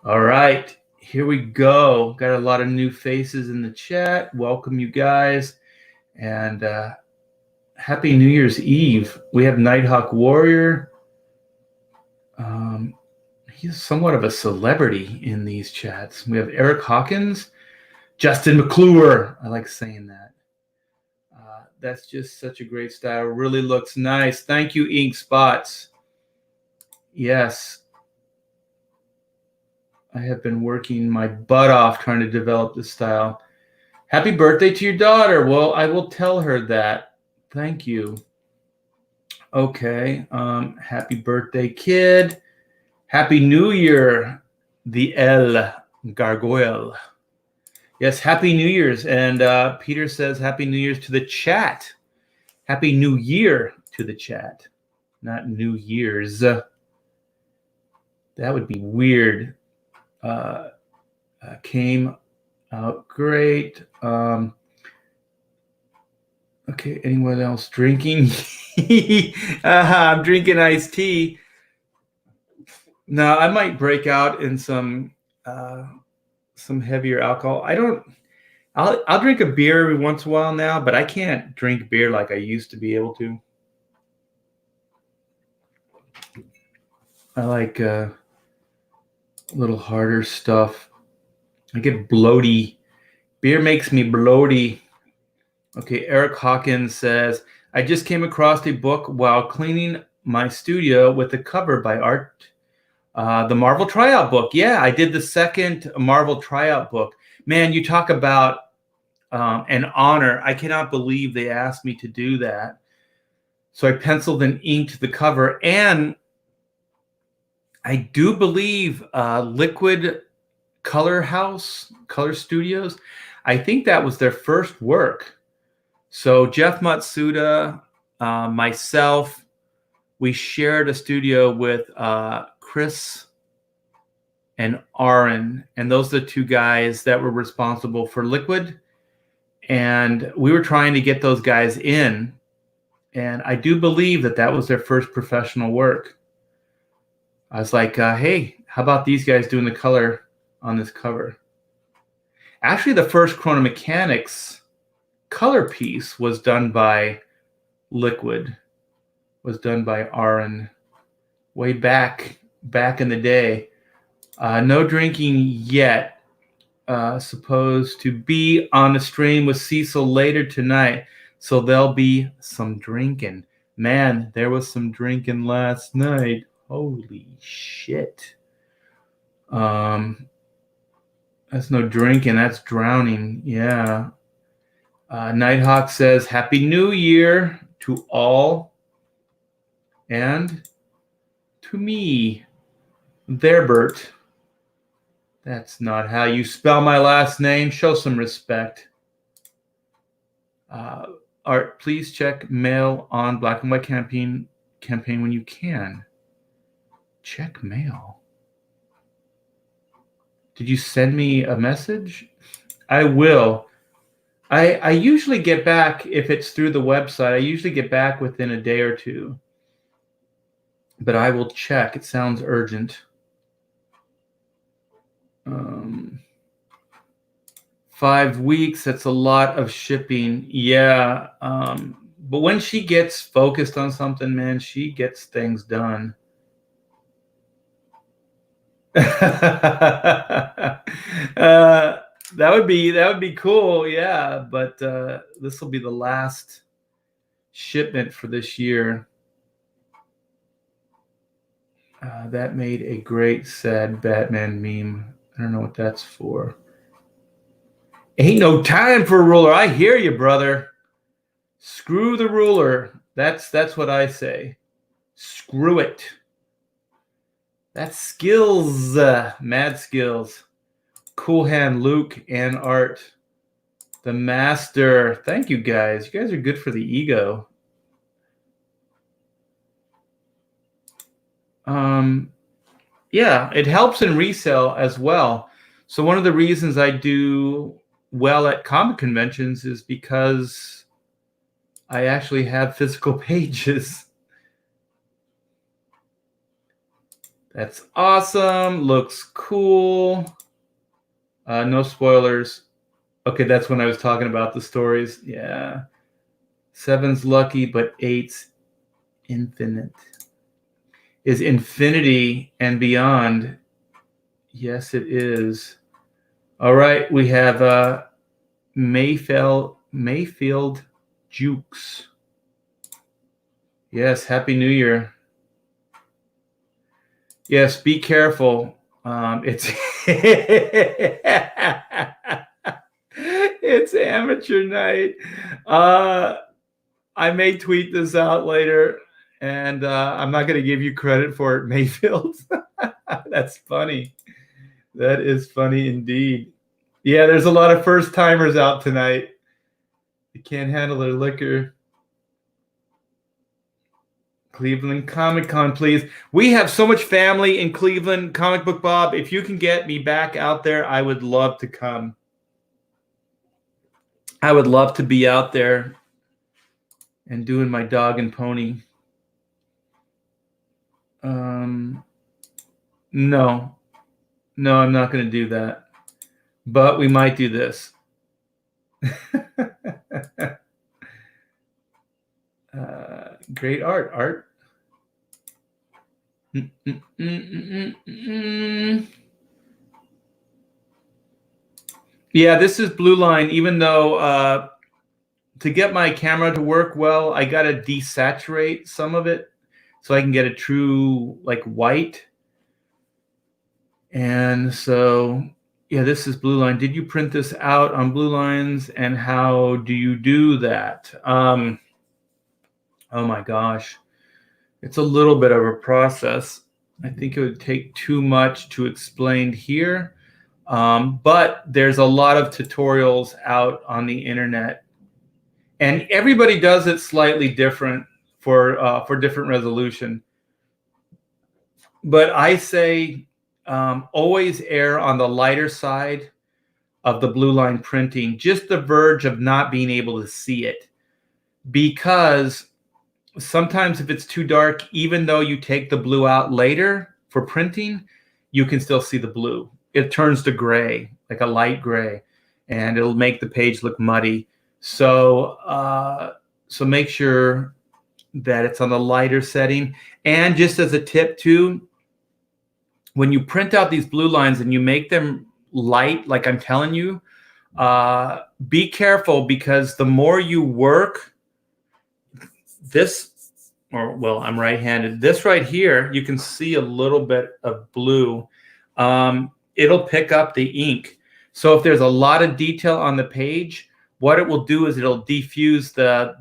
A: All right, here we go. Got a lot of new faces in the chat. Welcome, you guys. And Happy New Year's Eve. We have Nighthawk Warrior. He's somewhat of a celebrity in these chats. We have Eric Hawkins. Justin McClure. I like saying that. That's just such a great style. Really looks nice. Thank you, Ink Spots. Yes. I have been working my butt off trying to develop this style. Happy birthday to your daughter. Well, I will tell her that. Thank you. Okay. Happy birthday, kid. Happy New Year, the El Gargoyle. Yes, Happy New Year's. And Peter says Happy New Year's to the chat. Happy New Year to the chat, not New Year's. That would be weird. Came out great. Okay, anyone else drinking? I'm drinking iced tea. No, I might break out in some heavier alcohol. I'll drink a beer every once in a while now, but I can't drink beer like I used to be able to. I like a little harder stuff. I get bloaty. Beer makes me bloaty. Okay, Eric Hawkins says, I just came across a book while cleaning my studio with a cover by Art. The Marvel Tryout book. Yeah, I did the second Marvel Tryout book. Man, you talk about an honor. I cannot believe they asked me to do that. So I penciled and inked the cover. And I do believe Liquid Color Studios, I think that was their first work. So Jeff Matsuda, myself, we shared a studio with Chris and Aaron, and those are the two guys that were responsible for Liquid. And we were trying to get those guys in, and I do believe that was their first professional work. I was like, hey, how about these guys doing the color on this cover? Actually, the first Chrono Mechanics color piece was done by Liquid, was done by Aaron way back in the day. No drinking yet. Supposed to be on a stream with Cecil later tonight, so there'll be some drinking. Man, there was some drinking last night. Holy shit. That's no drinking, that's drowning. Yeah. Nighthawk says, Happy New Year to all and to me. Thibert. That's not how you spell my last name. Show some respect. Art, please check mail on Black and White campaign when you can. Check mail. Did you send me a message? I will. I usually get back, if it's through the website, I usually get back within a day or two. But I will check. It sounds urgent. 5 weeks, that's a lot of shipping. Yeah. But when she gets focused on something, man, she gets things done. That would be cool. Yeah. But this will be the last shipment for this year. That made a great sad Batman meme. I don't know what that's for. Ain't no time for a ruler. I hear you, brother. Screw the ruler. That's what I say. Screw it. That's skills. Mad skills. Cool hand, Luke and Art. The master. Thank you, guys. You guys are good for the ego. Yeah, it helps in resale as well. So one of the reasons I do well at comic conventions is because I actually have physical pages. That's awesome. Looks cool. No spoilers. Okay, that's when I was talking about the stories. Yeah. 7's lucky, but 8's infinite. Is infinity and beyond. Yes, it is. All right, we have Mayfield Jukes. Yes, Happy New Year. Yes, be careful. It's it's amateur night. I may tweet this out later, and I'm not going to give you credit for it, Mayfield. That's funny. That is funny indeed. Yeah, there's a lot of first timers out tonight. They can't handle their liquor. Cleveland Comic Con, please. We have so much family in Cleveland. Comic Book Bob, if you can get me back out there, I would love to come. I would love to be out there and doing my dog and pony. No, I'm not going to do that. But we might do this. Great art. Yeah, this is Blue Line, even though to get my camera to work well, I got to desaturate some of it so I can get a true like white. And so, yeah, this is Blue Line. Did you print this out on Blue Lines, and how do you do that? Oh my gosh. It's a little bit of a process. I think it would take too much to explain here. But there's a lot of tutorials out on the internet, and everybody does it slightly different for different resolution. But I say always err on the lighter side of the Blue Line printing, just the verge of not being able to see it, because sometimes if it's too dark, even though you take the blue out later for printing, you can still see the blue. It turns to gray, like a light gray, and it'll make the page look muddy. So make sure that it's on the lighter setting. And just as a tip too, when you print out these Blue Lines and you make them light, like I'm telling you, be careful, because the more you work this, well, I'm right-handed. This right here, you can see a little bit of blue. It'll pick up the ink. So if there's a lot of detail on the page, what it will do is it'll diffuse the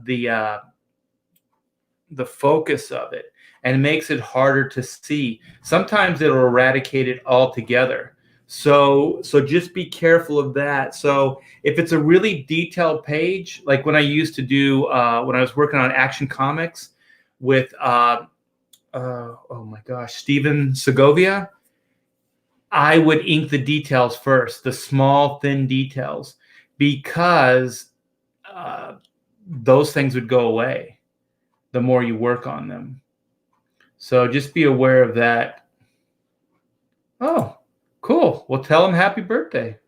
A: focus of it, and it makes it harder to see. Sometimes it'll eradicate it altogether. So just be careful of that. So if it's a really detailed page, like when I used to do when I was working on Action Comics with oh my gosh, Steven Segovia, I would ink the details first, the small thin details, because those things would go away the more you work on them. So just be aware of that. Oh, cool. Well, tell him happy birthday.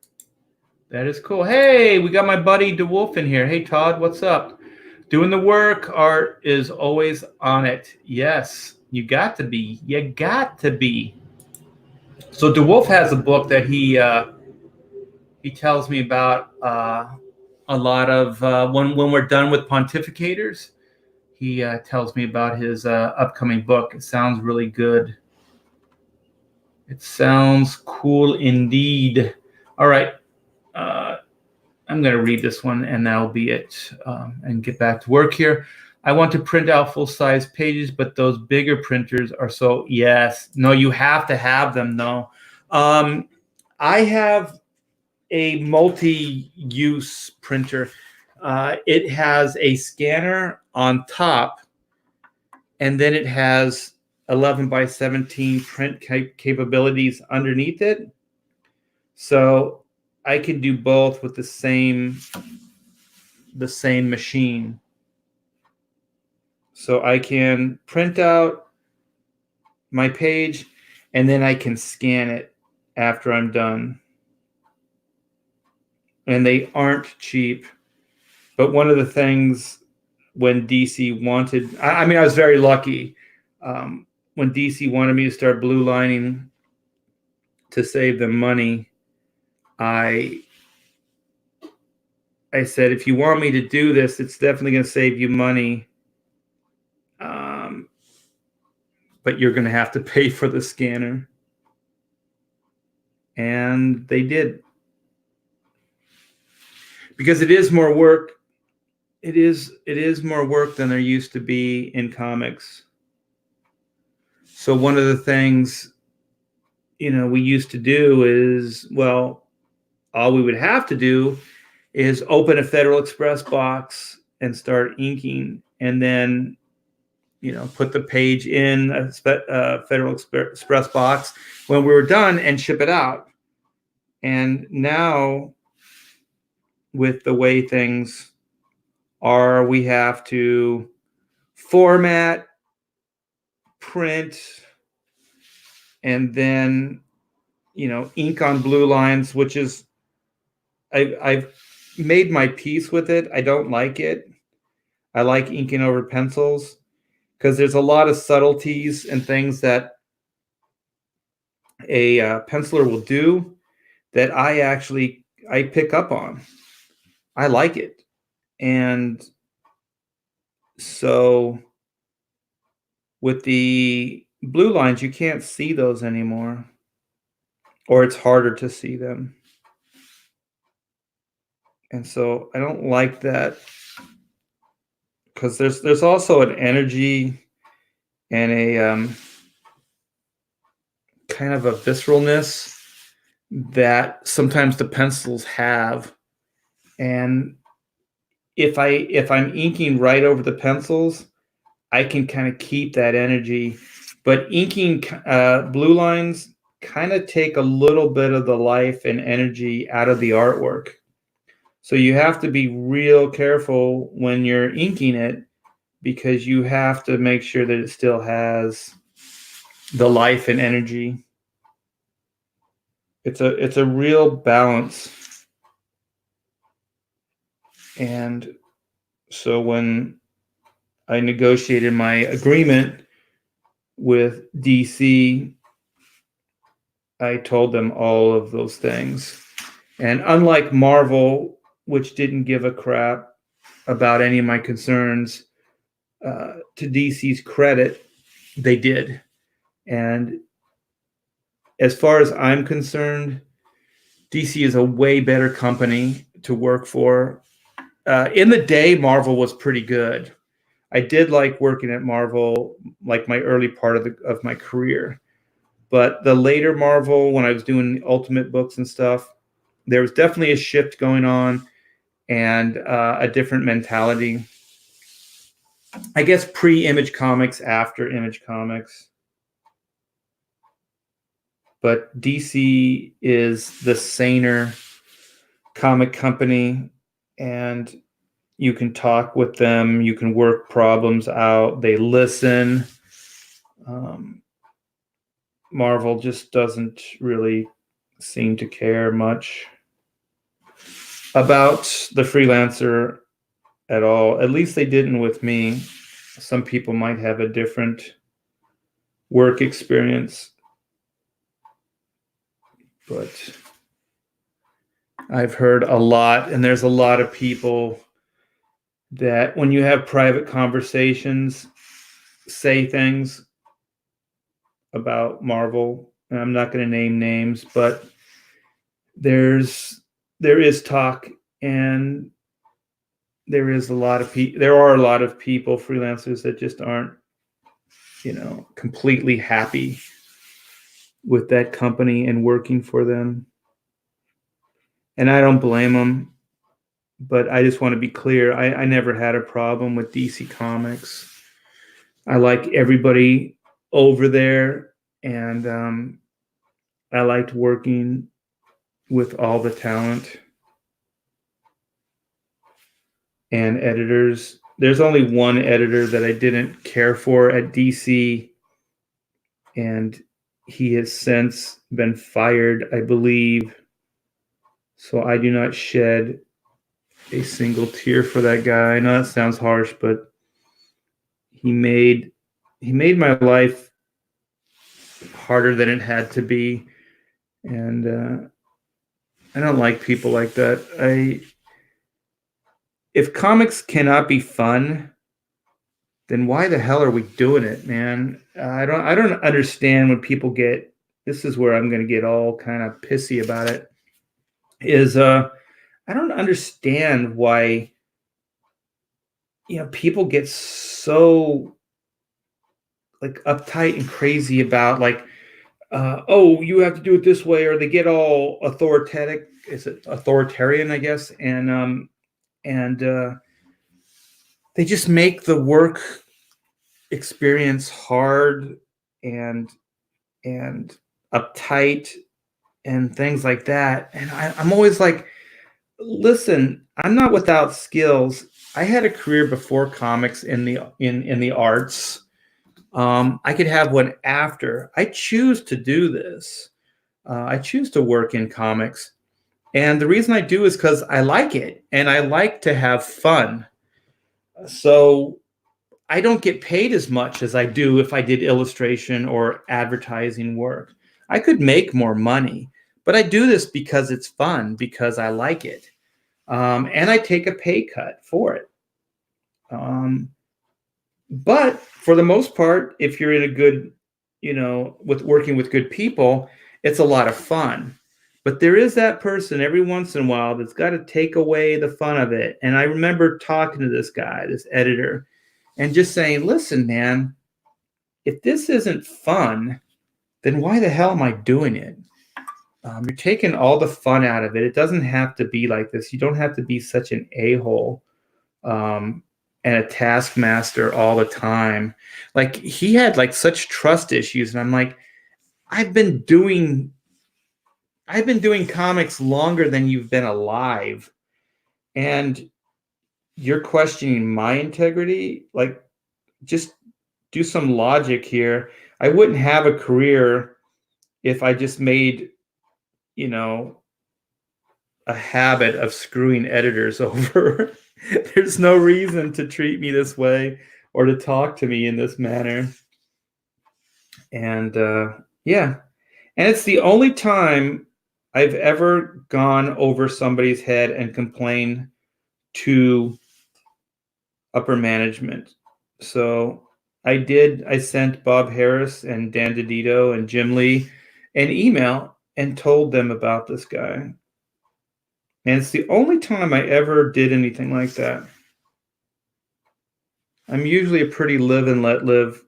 A: That is cool. Hey, we got my buddy DeWolf in here. Hey, Todd, what's up? Doing the work. Art is always on it. Yes, you got to be. You got to be. So DeWolf has a book that he tells me about a lot of when we're done with Pontificators. He tells me about his upcoming book. It sounds really good. It sounds cool indeed. All right. I'm going to read this one, and that'll be it, and get back to work here. I want to print out full-size pages, but those bigger printers are so... Yes. No, you have to have them, though. I have a multi-use printer. It has a scanner on top, and then it has 11 by 17 print capabilities underneath it. So I can do both with the same machine. So I can print out my page, and then I can scan it after I'm done. And they aren't cheap. But one of the things when DC wanted, I mean, I was very lucky. When DC wanted me to start blue lining to save them money, I said, if you want me to do this, it's definitely going to save you money. But you're going to have to pay for the scanner. And they did. Because it is more work. It is more work than there used to be in comics. So one of the things, we used to do is, well, all we would have to do is open a Federal Express box and start inking, and then put the page in a Federal Express box when we were done and ship it out. And now, with the way things are, we have to format, print, and then ink on blue lines, which is I've made my peace with it. I don't like it. I like inking over pencils because there's a lot of subtleties and things that a penciler will do that I pick up on. I like it. And so with the blue lines, you can't see those anymore, or it's harder to see them. And so I don't like that, because there's also an energy and a kind of a visceralness that sometimes the pencils have. And if I'm inking right over the pencils, I can kind of keep that energy. But inking blue lines kind of take a little bit of the life and energy out of the artwork. So you have to be real careful when you're inking it, because you have to make sure that it still has the life and energy. It's a real balance. And so when I negotiated my agreement with DC, I told them all of those things. And unlike Marvel, which didn't give a crap about any of my concerns, to DC's credit, they did. And as far as I'm concerned, DC is a way better company to work for. In the day, Marvel was pretty good. I did like working at Marvel, like my early part of my career. But the later Marvel, when I was doing Ultimate books and stuff, there was definitely a shift going on, and a different mentality. I guess pre-Image Comics, after Image Comics. But DC is the saner comic company, and you can talk with them. You can work problems out. They listen. Marvel just doesn't really seem to care much about the freelancer at all. At least they didn't with me. Some people might have a different work experience, but I've heard a lot, and there's a lot of people that when you have private conversations, say things about Marvel. And I'm not going to name names, but there is talk, and there are a lot of people, freelancers, that just aren't, completely happy with that company and working for them. And I don't blame them, but I just want to be clear. I never had a problem with DC Comics. I like everybody over there, and I liked working with all the talent and editors. There's only one editor that I didn't care for at DC, and he has since been fired, I believe. So I do not shed a single tear for that guy. I know that sounds harsh, but he made my life harder than it had to be. And I don't like people like that. If comics cannot be fun, then why the hell are we doing it, man? I don't understand when people get, this is where I'm going to get all kind of pissy about it, is I don't understand why people get so like uptight and crazy about like, oh, you have to do it this way, or they get all authoritative is it authoritarian, I guess, and they just make the work experience hard and and uptight and things like that. And I'm always like, listen, I'm not without skills. I had a career before comics in the arts. I could have one after. I choose to do this. I choose to work in comics, and the reason I do is because I like it and I like to have fun. So I don't get paid as much as I do if I did illustration or advertising work. I could make more money, but I do this because it's fun, because I like it. And I take a pay cut for it. But for the most part, if you're in a good, with working with good people, it's a lot of fun. But there is that person every once in a while that's got to take away the fun of it. And I remember talking to this guy, this editor, and just saying, listen, man, if this isn't fun, then why the hell am I doing it? You're taking all the fun out of it. It doesn't have to be like this. You don't have to be such an a-hole and a taskmaster all the time. Like, he had like such trust issues, and I'm like, I've been doing comics longer than you've been alive, and you're questioning my integrity. Like, just do some logic here. I wouldn't have a career if I just made, a habit of screwing editors over. There's no reason to treat me this way or to talk to me in this manner. And yeah, and it's the only time I've ever gone over somebody's head and complained to upper management. So I sent Bob Harris and Dan DiDio and Jim Lee an email and told them about this guy. And it's the only time I ever did anything like that. I'm usually a pretty live and let live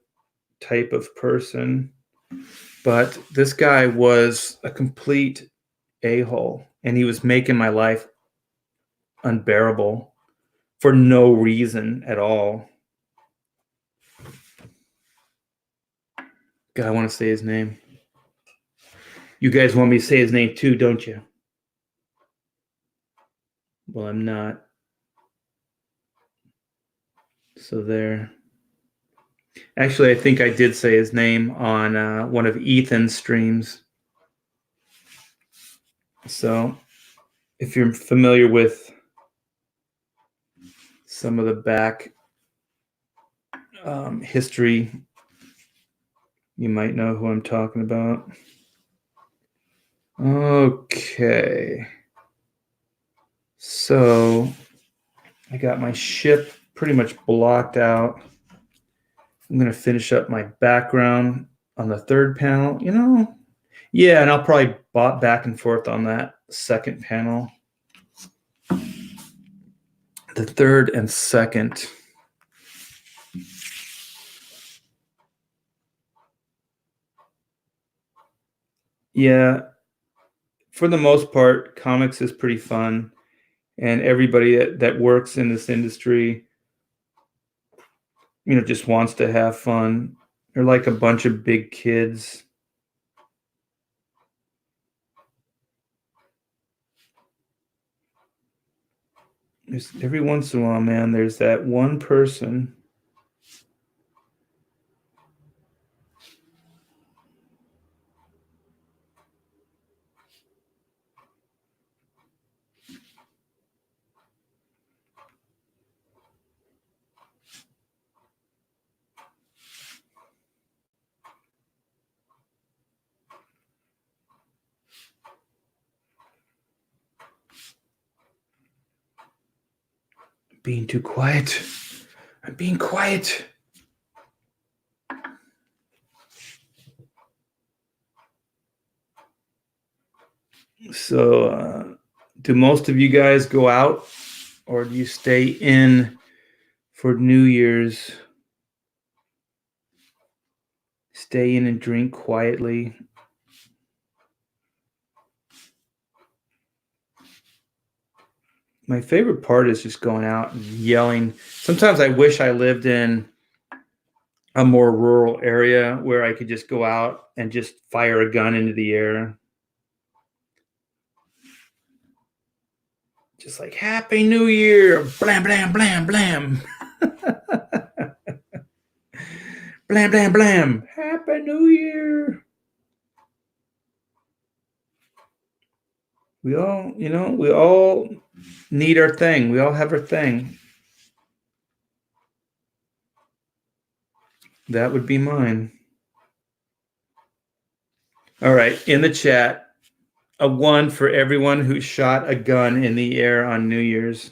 A: type of person, but this guy was a complete a-hole, and he was making my life unbearable for no reason at all. God, I want to say his name. You guys want me to say his name too, don't you? Well, I'm not. So there. Actually, I think I did say his name on one of Ethan's streams. So if you're familiar with some of the back history, you might know who I'm talking about. Okay. So I got my ship pretty much blocked out. I'm going to finish up my background on the third panel. Yeah, and I'll probably bot back and forth on that second panel. The third and second. Yeah, for the most part, comics is pretty fun, and everybody that works in this industry, just wants to have fun. They're like a bunch of big kids. Every once in a while, man, there's that one person being too quiet. I'm being quiet. So, do most of you guys go out, or do you stay in for New Year's? Stay in and drink quietly. my favorite part is just going out and yelling. Sometimes I wish I lived in a more rural area where I could just go out and just fire a gun into the air. Just like, Happy New Year, blam, blam, blam, blam. Blam, blam, blam. Happy New Year. We all, we all need our thing. We all have our thing. That would be mine. All right, in the chat, a 1 for everyone who shot a gun in the air on New Year's.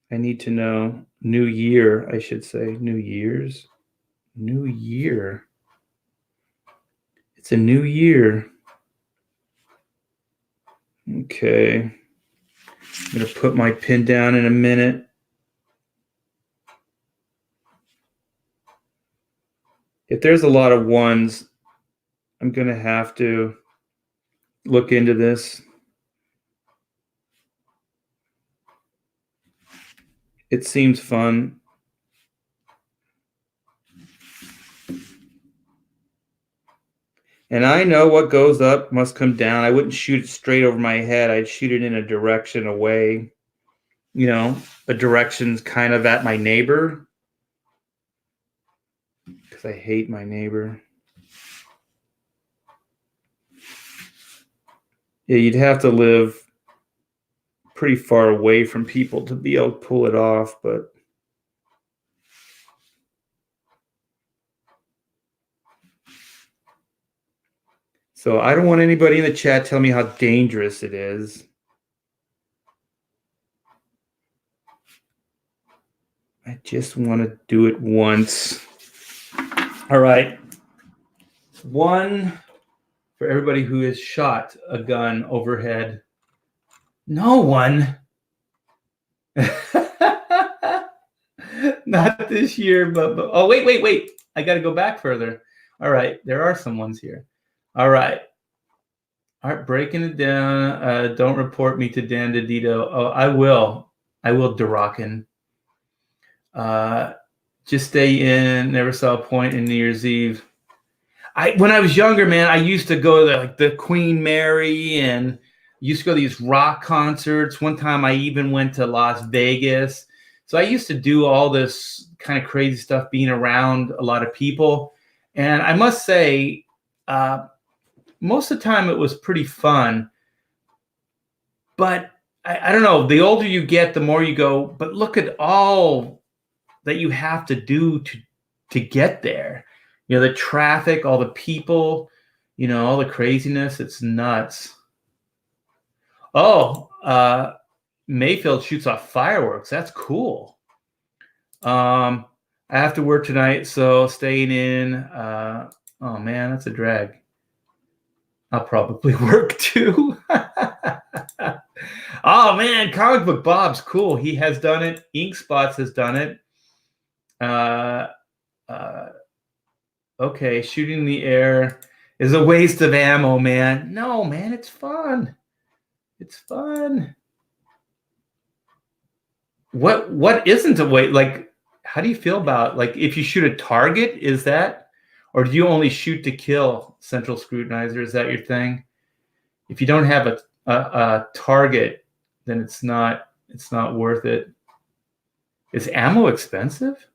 A: I need to know. New Year, I should say. New Year's? New Year. It's a new year. Okay. I'm going to put my pin down in a minute. If there's a lot of 1s, I'm going to have to look into this. It seems fun. And I know what goes up must come down. I wouldn't shoot it straight over my head. I'd shoot it in a direction away. A direction's kind of at my neighbor. Because I hate my neighbor. Yeah, you'd have to live pretty far away from people to be able to pull it off, but so I don't want anybody in the chat telling me how dangerous it is. I just want to do it once. All right. 1 for everybody who has shot a gun overhead. No one. Not this year, but oh, wait. I got to go back further. All right. There are some ones here. All right. Breaking it down. Don't report me to Dan DeDito. Oh, I will, Durakin. Just stay in. Never saw a point in New Year's Eve. When I was younger, man, I used to go to the Queen Mary and used to go to these rock concerts. One time I even went to Las Vegas. So I used to do all this kind of crazy stuff, being around a lot of people. And I must say, most of the time it was pretty fun. But I don't know, the older you get, the more you go, but look at all that you have to do to get there. The traffic, all the people, all the craziness. It's nuts. Oh, Mayfield shoots off fireworks. That's cool. I have to work tonight, so staying in. Oh, man, that's a drag. I'll probably work too. Oh, man, Comic Book Bob's cool. He has done it. Ink Spots has done it. Okay, shooting in the air is a waste of ammo, man. No, man, it's fun. It's fun. What isn't a waste? Like, how do you feel about, like, if you shoot a target, is that, or do you only shoot to kill, Central Scrutinizer? Is that your thing? If you don't have a target, then it's not worth it. Is ammo expensive?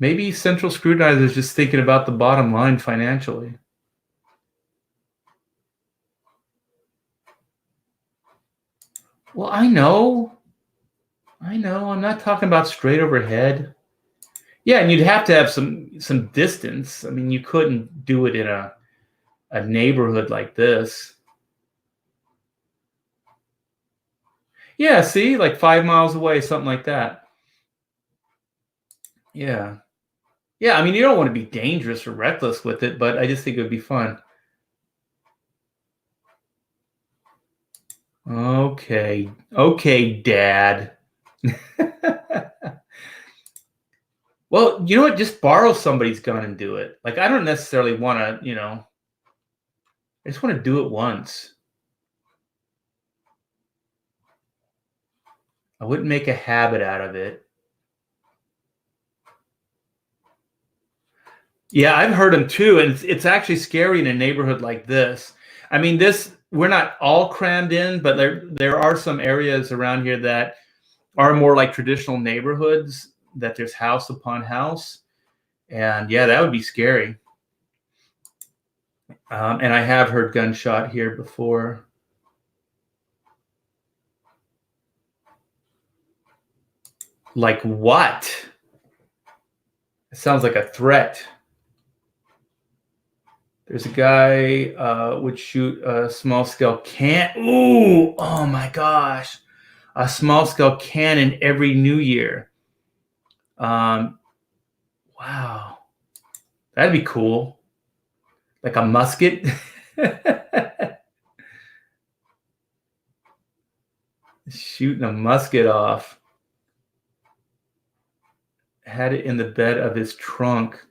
A: Maybe Central Scrutinizer is just thinking about the bottom line financially. Well, I know. I'm not talking about straight overhead. Yeah, and you'd have to have some distance. I mean, you couldn't do it in a neighborhood like this. Yeah, see, like 5 miles away, something like that. Yeah. Yeah, I mean, you don't want to be dangerous or reckless with it, but I just think it would be fun. Okay, Dad. Well, you know what? Just borrow somebody's gun and do it. Like, I don't necessarily want to, I just want to do it once. I wouldn't make a habit out of it. Yeah, I've heard them too, and it's actually scary in a neighborhood like this. I mean, we're not all crammed in, but there are some areas around here that are more like traditional neighborhoods that there's house upon house, and yeah, that would be scary. And I have heard gunshot here before. Like what? It sounds like a threat. There's a guy would shoot a small scale can. Ooh, oh my gosh. A small scale cannon every New Year. Wow. That'd be cool. Like a musket. Shooting a musket off. Had it in the bed of his trunk.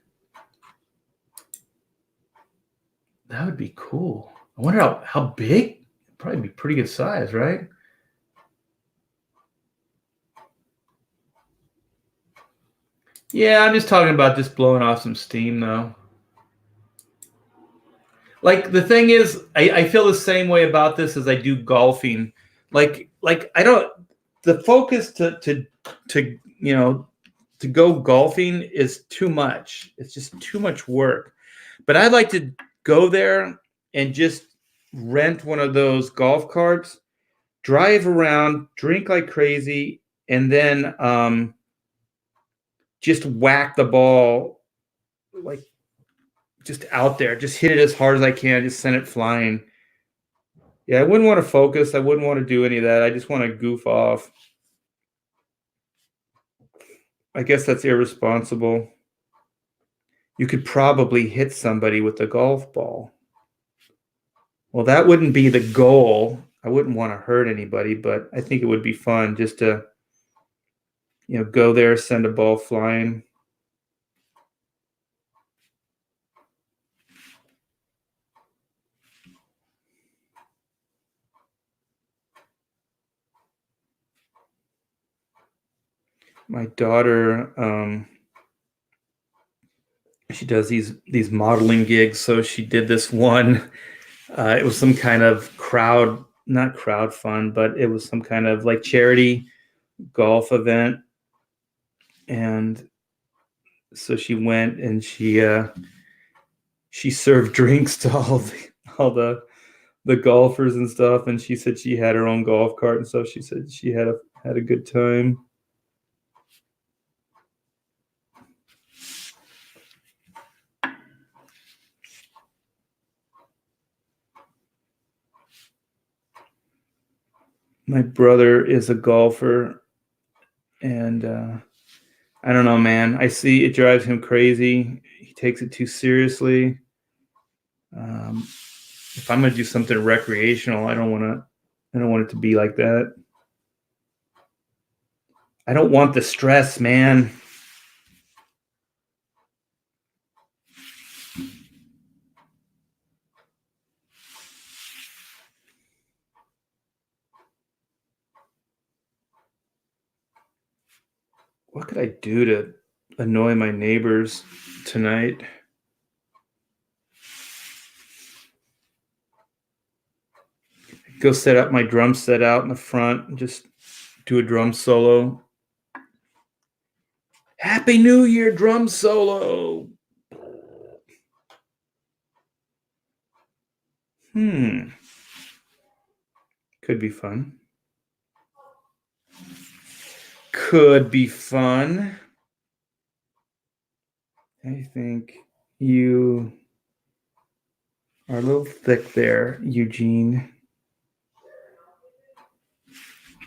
A: That would be cool. I wonder how big? It'd probably be pretty good size, right? Yeah, I'm just talking about just blowing off some steam, though. Like the thing is, I feel the same way about this as I do golfing. Like I don't. The focus to to go golfing is too much. It's just too much work. But I'd like to go there and just rent one of those golf carts, drive around, drink like crazy, and then just whack the ball like just out there. Just hit it as hard as I can. Just send it flying. Yeah, I wouldn't want to focus. I wouldn't want to do any of that. I just want to goof off. I guess that's irresponsible. You could probably hit somebody with a golf ball. Well, that wouldn't be the goal. I wouldn't want to hurt anybody, but I think it would be fun just to, go there, send a ball flying. My daughter, she does these modeling gigs, so she did this one. It was some kind of not crowd fund, but it was some kind of like charity golf event, and so she went and she served drinks to all the golfers and stuff, and she said she had her own golf cart and stuff. She said she had a good time. My brother is a golfer, and I don't know, man. I see it drives him crazy. He takes it too seriously. If I'm gonna do something recreational, I don't want it to be like that. I don't want the stress, man. What could I do to annoy my neighbors tonight? Go set up my drum set out in the front and just do a drum solo. Happy New Year drum solo. Could be fun. Could be fun. I think you are a little thick there, Eugene.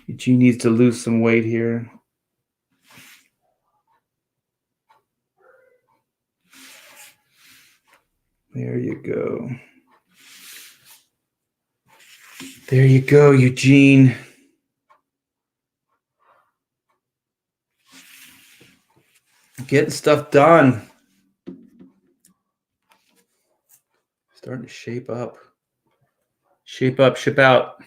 A: Eugene needs to lose some weight here. There you go. There you go, Eugene. Getting stuff done. Starting to shape up. Shape up, ship out.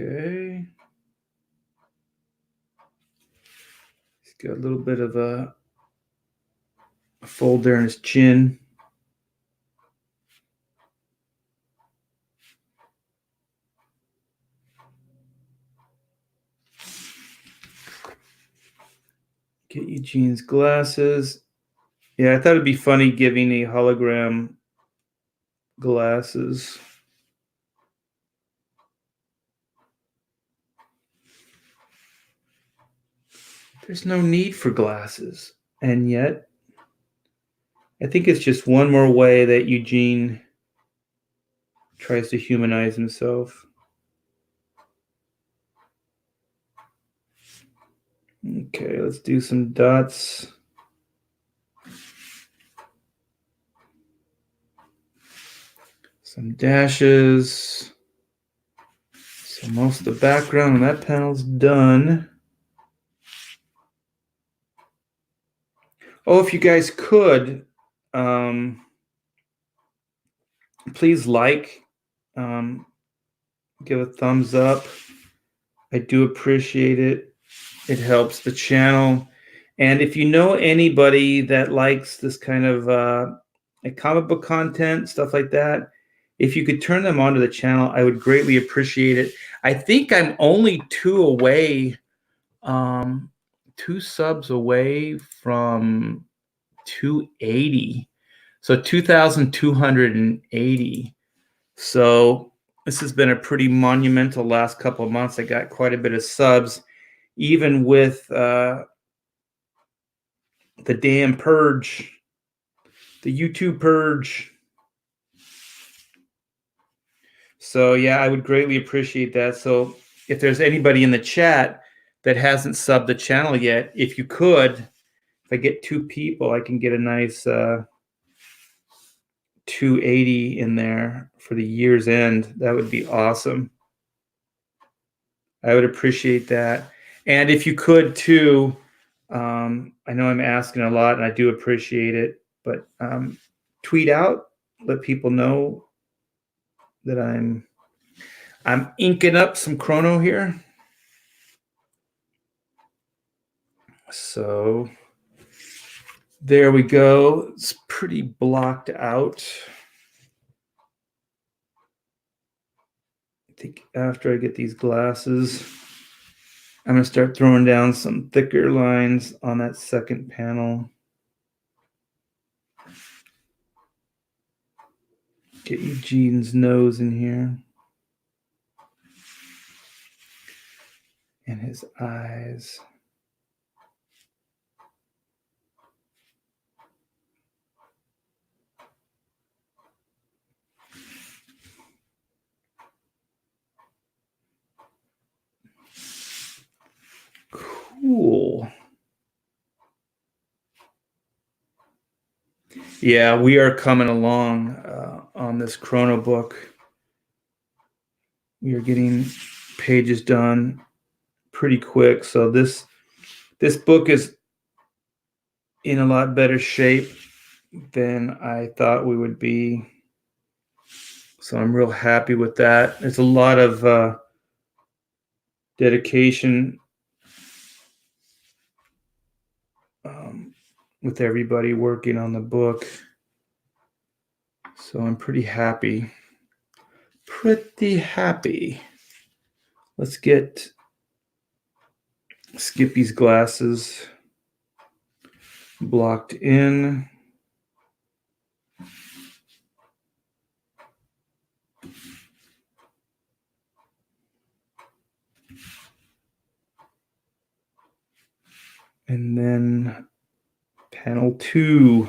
A: Okay. He's got a little bit of a fold there in his chin. Get Eugene's glasses. Yeah, I thought it'd be funny giving a hologram glasses. There's no need for glasses. And yet, I think it's just one more way that Eugene tries to humanize himself. Okay, let's do some dots. Some dashes. So most of the background on that panel's done. Oh, if you guys could, please give a thumbs up. I do appreciate it. It helps the channel. And if you know anybody that likes this kind of like comic book content, stuff like that, if you could turn them onto the channel, I would greatly appreciate it. I think I'm only two subs away from 280. So 2,280. So this has been a pretty monumental last couple of months. I got quite a bit of subs, even with the damn purge, the YouTube purge. So yeah, I would greatly appreciate that. So if there's anybody in the chat that hasn't subbed the channel yet, if you could, if I get 2 people, I can get a nice 280 in there for the year's end. That would be awesome. I would appreciate that. And if you could too, I know I'm asking a lot and I do appreciate it, but tweet out, let people know that I'm inking up some Chrono here. So there we go. It's pretty blocked out. I think after I get these glasses, I'm going to start throwing down some thicker lines on that second panel. Get Eugene's nose in here. And his eyes. Cool. Yeah, we are coming along on this Chrono book. We are getting pages done pretty quick. So this book is in a lot better shape than I thought we would be. So I'm real happy with that. There's a lot of dedication with everybody working on the book. So I'm pretty happy. Pretty happy. Let's get Skippy's glasses blocked in. And then panel 2.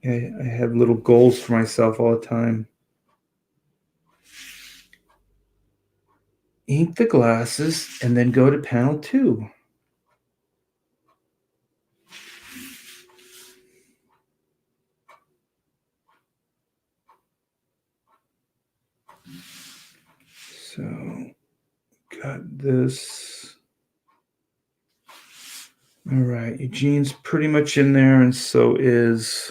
A: I have little goals for myself all the time. Ink the glasses and then go to panel 2. So got this. All right, Eugene's pretty much in there, and so is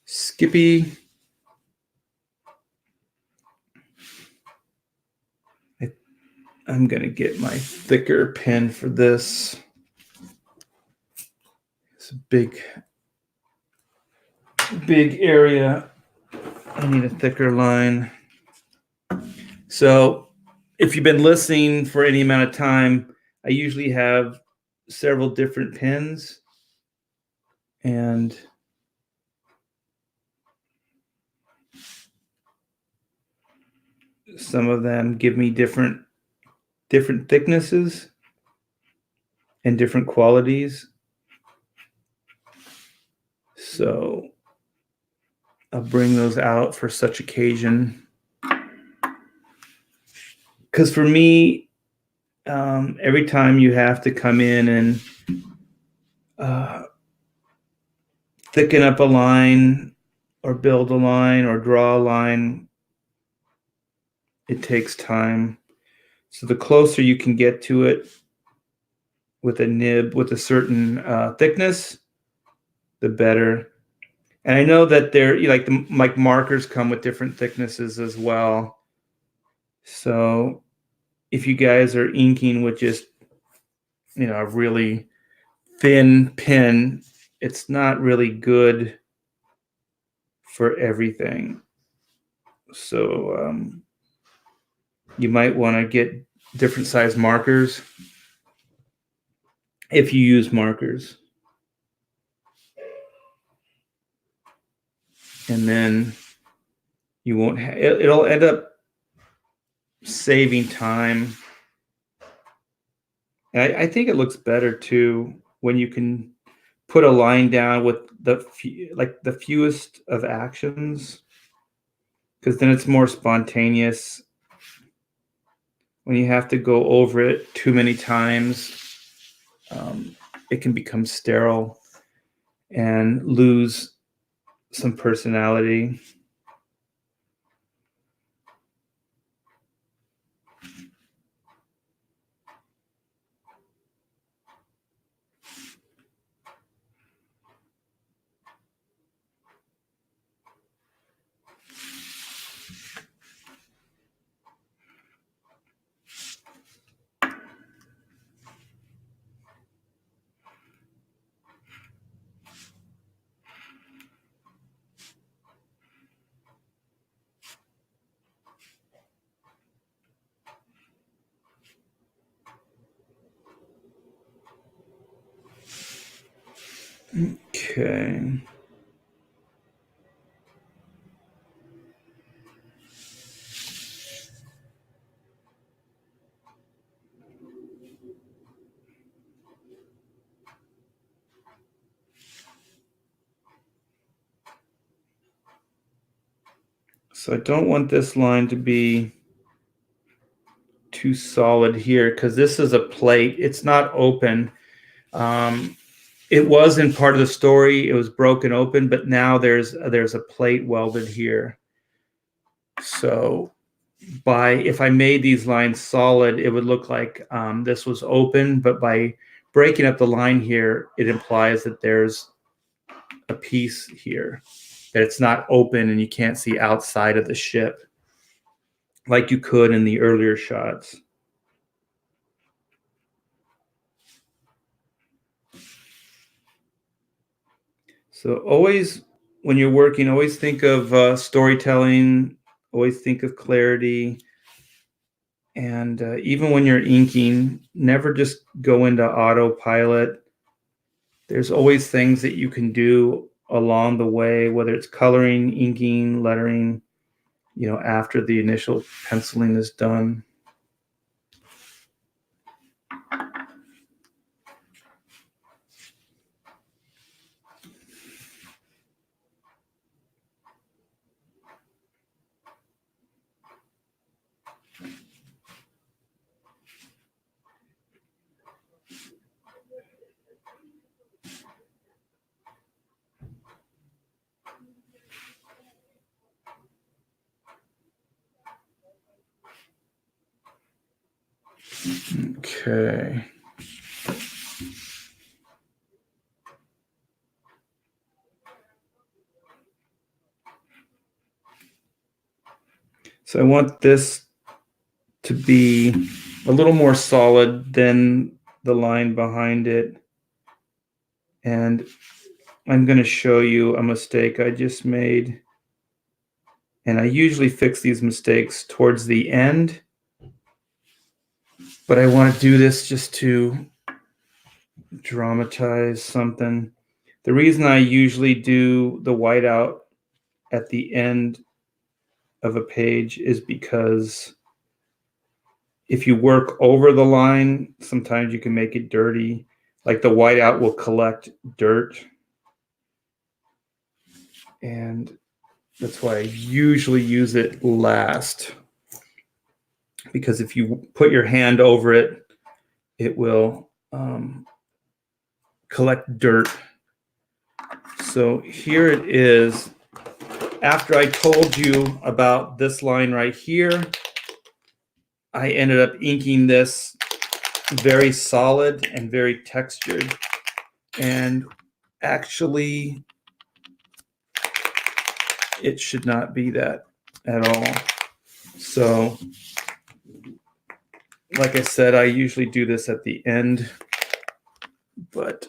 A: Skippy. I'm going to get my thicker pen for this. It's a big area. I need a thicker line. So if you've been listening for any amount of time, I usually have several different pens, and some of them give me different thicknesses and different qualities. So I'll bring those out for such occasion. Because for me, every time you have to come in and thicken up a line or build a line or draw a line, it takes time. So the closer you can get to it with a nib with a certain thickness, the better. And I know that they're like markers come with different thicknesses as well. So if you guys are inking with just a really thin pen, it's not really good for everything. So you might want to get different size markers if you use markers. And then you won't it'll end up saving time. And I think it looks better too when you can put a line down with the fewest of actions, because then it's more spontaneous. When you have to go over it too many times, it can become sterile and lose some personality. Okay. So I don't want this line to be too solid here, because this is a plate. It's not open. It was in part of the story. It was broken open, but now there's a plate welded here. So if I made these lines solid, it would look like this was open, but by breaking up the line here, it implies that there's a piece here, that it's not open and you can't see outside of the ship like you could in the earlier shots. So always, when you're working, always think of storytelling, always think of clarity. And even when you're inking, never just go into autopilot. There's always things that you can do along the way, whether it's coloring, inking, lettering, after the initial penciling is done. Okay. So I want this to be a little more solid than the line behind it. And I'm going to show you a mistake I just made. And I usually fix these mistakes towards the end, but I want to do this just to dramatize something. The reason I usually do the whiteout at the end of a page is because if you work over the line, sometimes you can make it dirty. Like the whiteout will collect dirt. And that's why I usually use it last. Because if you put your hand over it, it will collect dirt. So here it is. After I told you about this line right here, I ended up inking this very solid and very textured. And actually, it should not be that at all. So, like I said, I usually do this at the end, but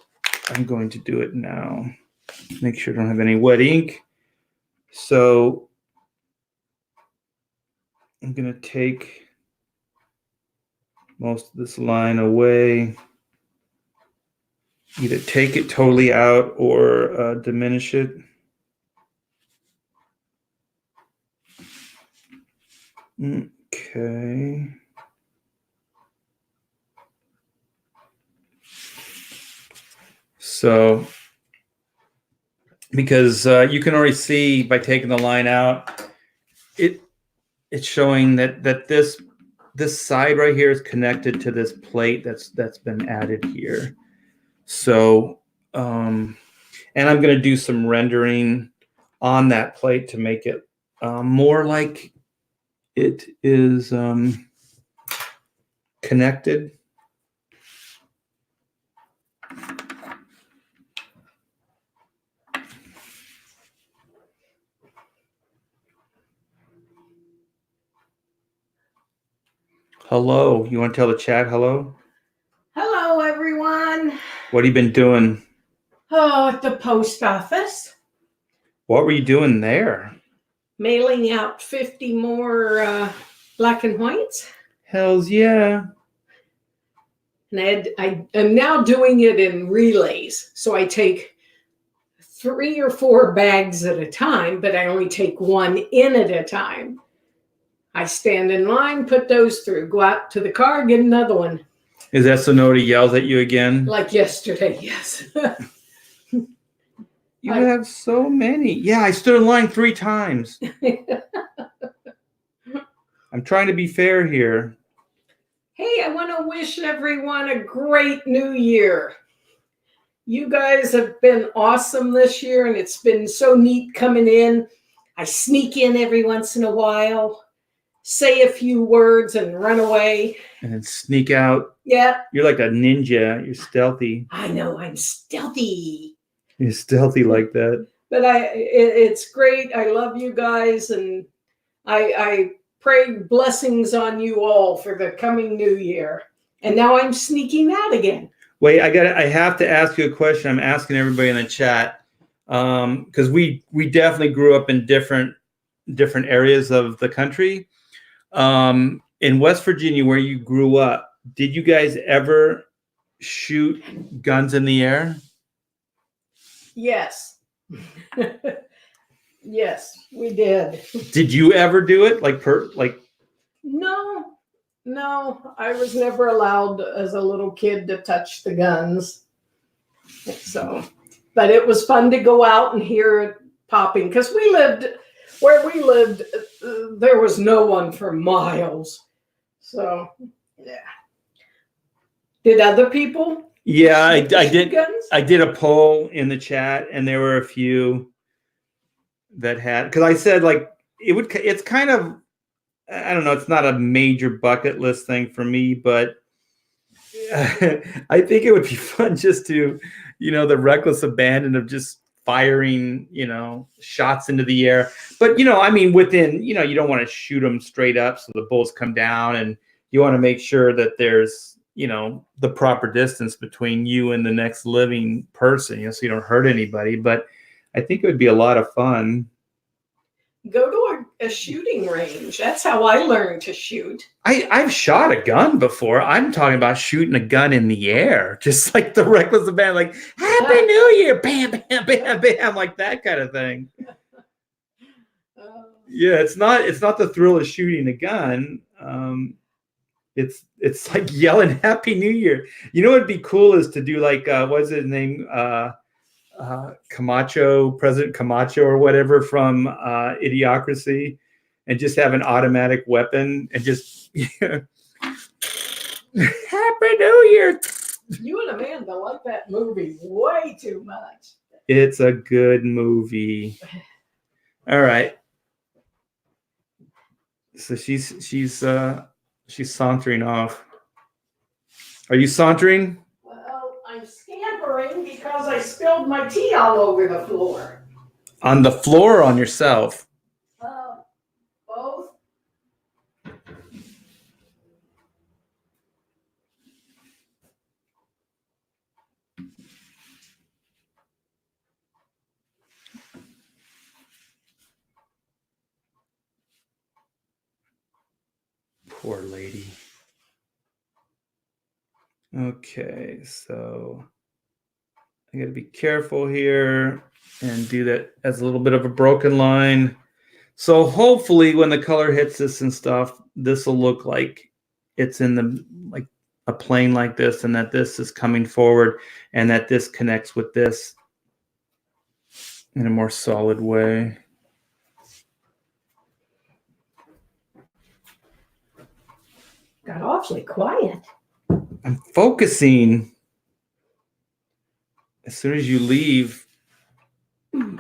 A: I'm going to do it now. Make sure I don't have any wet ink. So I'm going to take most of this line away. Either take it totally out or diminish it. Okay. So, because you can already see by taking the line out, it's showing that this side right here is connected to this plate that's been added here. So, and I'm going to do some rendering on that plate to make it more like it is connected. Hello. You want to tell the chat hello?
B: Hello, everyone.
A: What have you been doing?
B: Oh, at the post office.
A: What were you doing there?
B: Mailing out 50 more black and whites.
A: Hells yeah.
B: And I am now doing it in relays. So I take 3 or 4 bags at a time, but I only take one in at a time. I stand in line, put those through, go out to the car, get another one.
A: Is that so nobody yells at you again?
B: Like yesterday, yes.
A: You have so many. Yeah, I stood in line 3 times. I'm trying to be fair here.
B: Hey, I want to wish everyone a great new year. You guys have been awesome this year, and it's been so neat coming in. I sneak in every once in a while, say a few words, and run away.
A: And then sneak out.
B: Yeah.
A: You're like a ninja. You're stealthy.
B: I know, I'm stealthy.
A: You're stealthy like that.
B: But it's great. I love you guys, and I pray blessings on you all for the coming new year. And now I'm sneaking out again.
A: Wait, I have to ask you a question. I'm asking everybody in the chat because we definitely grew up in different areas of the country. In West Virginia, where you grew up, did you guys ever shoot guns in the air?
B: Yes. Yes, we did.
A: Did you ever do it?
B: No, I was never allowed as a little kid to touch the guns. So, but it was fun to go out and hear it popping because where we lived, there was no one for miles. So, yeah. Did other people?
A: Yeah, I did.
B: Guns?
A: I did a poll in the chat, and there were a few that had, because I said it's kind of, I don't know, it's not a major bucket list thing for me, but I think it would be fun just to, the reckless abandon of just firing, shots into the air. But, I mean, within, you don't want to shoot them straight up so the bullets come down, and you want to make sure that there's, the proper distance between you and the next living person, so you don't hurt anybody. But I think it would be a lot of fun.
B: Go to a shooting range. That's how I learned to shoot.
A: I've shot a gun before. I'm talking about shooting a gun in the air, just like the reckless abandon, like Happy New Year, bam, bam, bam, bam, like that kind of thing. Yeah, it's not the thrill of shooting a gun. It's like yelling Happy New Year. You know what'd be cool is to do like what's his name? Camacho, President Camacho or whatever from Idiocracy, and just have an automatic weapon and just Happy New Year.
B: You and Amanda like that movie way too much.
A: It's a good movie. All right. So she's sauntering off. Are you sauntering?
B: I'm scampering because I spilled my tea all over the floor.
A: On the floor or on yourself?
B: Both.
A: Poor lady. Okay, so I got to be careful here and do that as a little bit of a broken line. So hopefully when the color hits this and stuff, this will look like it's in like a plane like this, and that this is coming forward, and that this connects with this in a more solid way.
B: Got awfully quiet.
A: I'm focusing. As soon as you leave,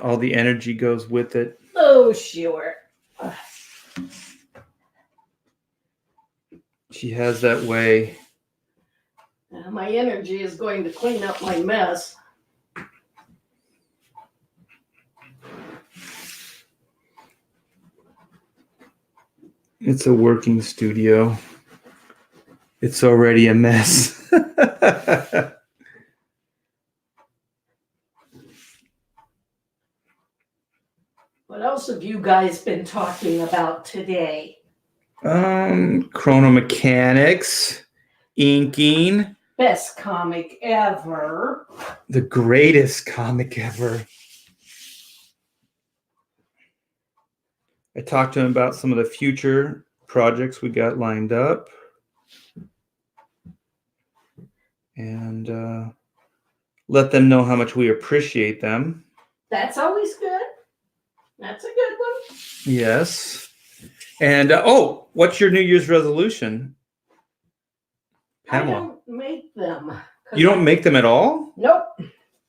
A: all the energy goes with it.
B: Oh, sure.
A: She has that way.
B: My energy is going to clean up my mess.
A: It's a working studio. It's already a mess.
B: What else have you guys been talking about today?
A: Chrono Mechanics, inking.
B: Best comic ever.
A: The greatest comic ever. I talked to him about some of the future projects we got lined up. And let them know how much we appreciate them.
B: That's always good. That's a good one.
A: Yes. And, what's your New Year's resolution, Pamela?
B: I don't make them.
A: You don't make them at all?
B: Nope.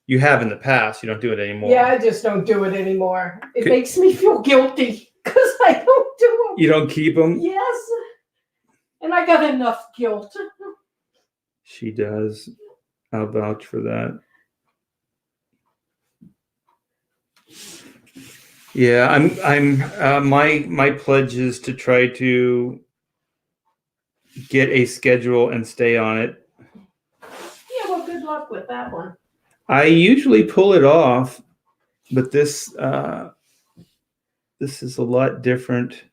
A: You have in the past. You don't do it anymore.
B: Yeah, I just don't do it anymore. It makes me feel guilty because I don't do them.
A: You don't keep them?
B: Yes. And I got enough guilt.
A: She does. I'll vouch for that. Yeah, I'm my pledge is to try to get a schedule and stay on it.
B: Yeah, well, good luck with that one.
A: I usually pull it off, but this is a lot different.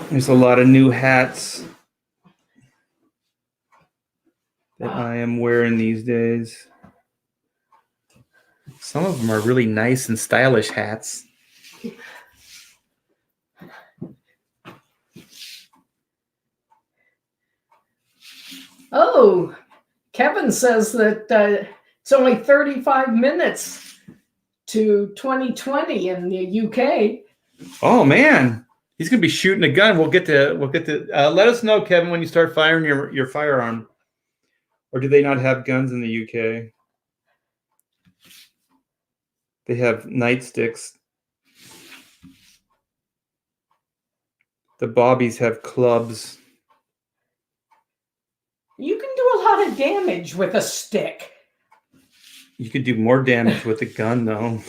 A: There's a lot of new hats that I am wearing these days. Some of them are really nice and stylish hats.
B: Oh, Kevin says that it's only 35 minutes to 2020 in the UK.
A: Oh man, he's gonna be shooting a gun. We'll get to let us know, Kevin, when you start firing your firearm. Or do they not have guns in the UK? They have nightsticks. The bobbies have clubs.
B: You can do a lot of damage with a stick.
A: You could do more damage with the gun, though.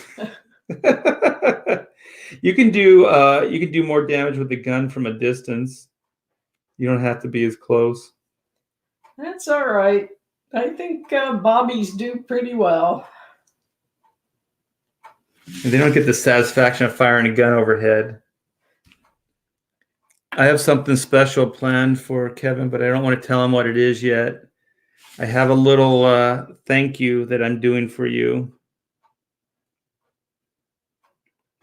A: You can do more damage with the gun from a distance. You don't have to be as close.
B: That's all right. I think Bobbies do pretty well.
A: And they don't get the satisfaction of firing a gun overhead. I have something special planned for Kevin, but I don't want to tell him what it is yet. I have a little thank you that I'm doing for you.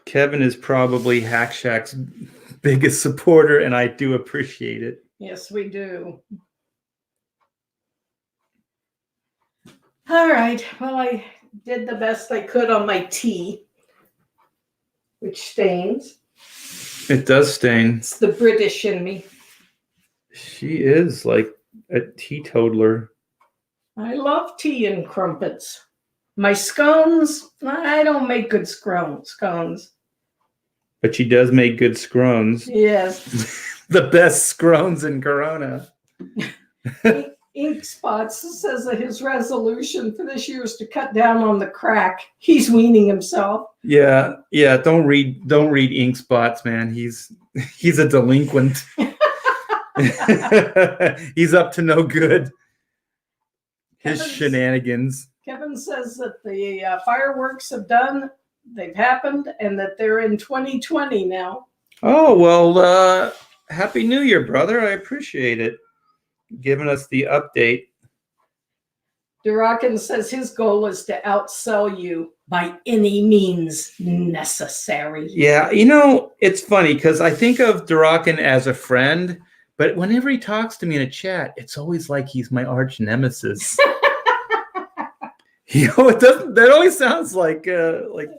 A: Kevin is probably Hack Shack's biggest supporter, and I do appreciate it.
B: Yes, we do. All right. Well, I did the best I could on my tea, which stains.
A: It does stain.
B: It's the British in me.
A: She is like a teetotaler.
B: I love tea and crumpets. My scones, I don't make good scones.
A: But she does make good scrones.
B: Yes.
A: The best scrones in Corona.
B: Ink Spots says that his resolution for this year is to cut down on the crack. He's weaning himself.
A: Yeah. Don't read Ink Spots, man. He's a delinquent. He's up to no good. His shenanigans.
B: Kevin says that the fireworks they've happened, and that they're in 2020 now.
A: Oh, well, Happy New Year, brother. I appreciate it. Giving us the update.
B: Durakin says his goal is to outsell you by any means necessary.
A: Yeah, it's funny because I think of Durakin as a friend, but whenever he talks to me in a chat, it's always like he's my arch nemesis. It doesn't. That always sounds like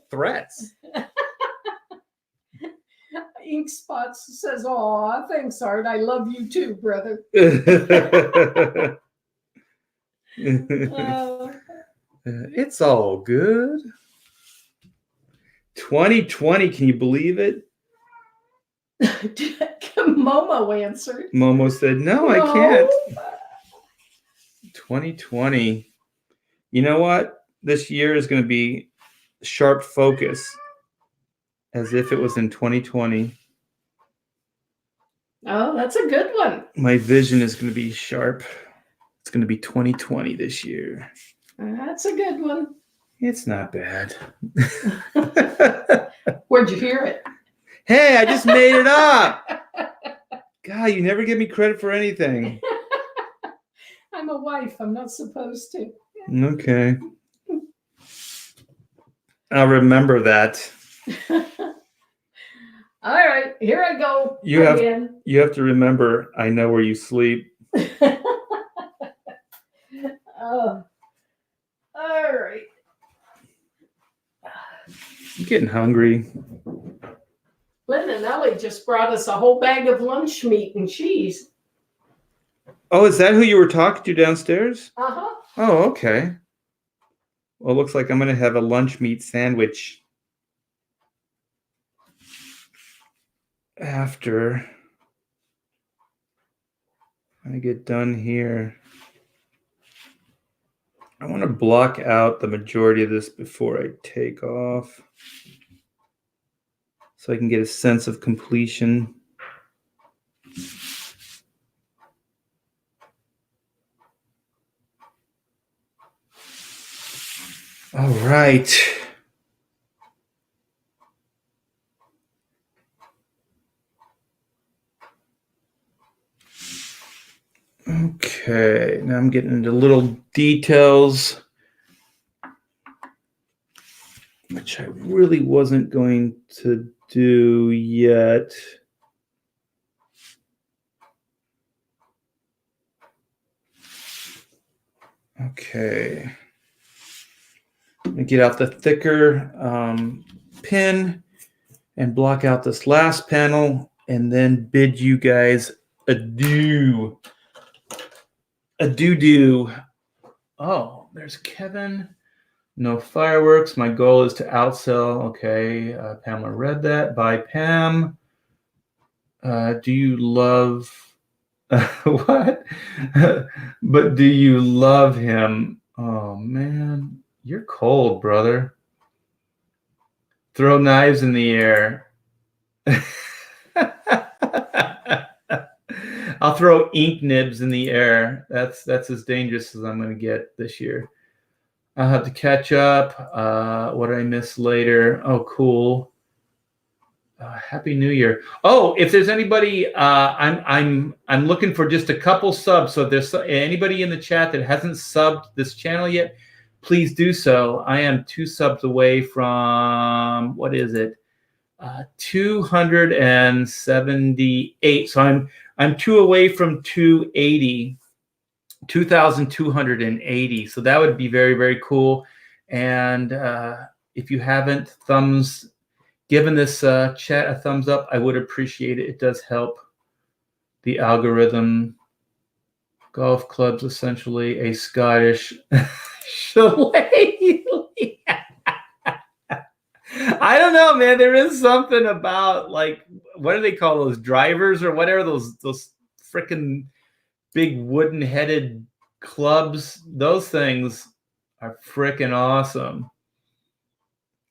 A: threats.
B: Ink Spots says, "Aw, thanks, Art. I love you too, brother."
A: It's all good. 2020, can you believe it?
B: Momo answered.
A: Momo said, no, I can't. 2020. You know what? This year is going to be sharp focus, as if it was in 2020.
B: Oh, that's a good one.
A: My vision is going to be sharp. It's going to be 2020 this year.
B: That's a good one.
A: It's not bad.
B: Where'd you hear it?
A: Hey, I just made it up. God, you never give me credit for anything.
B: I'm a wife. I'm not supposed to.
A: Okay. I'll remember that.
B: All right, here I go.
A: You have to remember, I know where you sleep.
B: All right.
A: I'm getting hungry.
B: Lynn and Ellie just brought us a whole bag of lunch meat and cheese.
A: Oh, is that who you were talking to downstairs?
B: Uh-huh.
A: Oh, okay. Well, it looks like I'm going to have a lunch meat sandwich after I get done here. I want to block out the majority of this before I take off so I can get a sense of completion. All right. Okay, now I'm getting into little details, which I really wasn't going to do yet. Okay. Let me get out the thicker pin and block out this last panel, and then bid you guys adieu. Adieu. Oh, there's Kevin. No fireworks. My goal is to outsell. Okay, Pamela read that. Bye, Pam. Do you love what? But do you love him? Oh man. You're cold, brother. Throw knives in the air. I'll throw ink nibs in the air. That's as dangerous as I'm going to get this year. I'll have to catch up. What did I miss later? Oh, cool. Happy New Year. Oh, if there's anybody, I'm looking for just a couple subs. So if there's anybody in the chat that hasn't subbed this channel yet, please do so. I am 2 subs away from, what is it? 278. So I'm 2 away from 280. 2,280. So that would be very, very cool. And if you haven't given this chat a thumbs up, I would appreciate it. It does help the algorithm. Golf clubs, essentially a Scottish shillelagh. I don't know, man. There is something about, like, what do they call those, drivers or whatever, those freaking big wooden headed clubs. Those things are freaking awesome.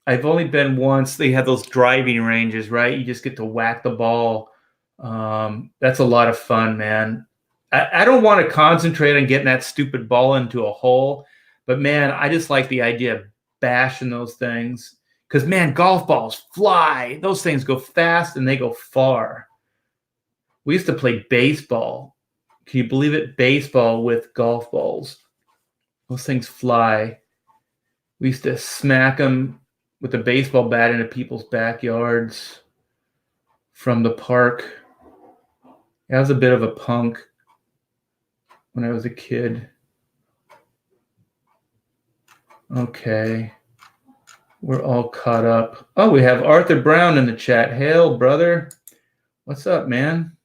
A: I've only been once. They have those driving ranges, right? You just get to whack the ball. That's a lot of fun, man. I don't want to concentrate on getting that stupid ball into a hole, but man, I just like the idea of bashing those things. Because, man, golf balls fly. Those things go fast and they go far. We used to play baseball. Can you believe it? Baseball with golf balls. Those things fly. We used to smack them with a baseball bat into people's backyards from the park. I was a bit of a punk when I was a kid. Okay. We're all caught up. Oh, we have Arthur Brown in the chat. Hail, brother. What's up, man?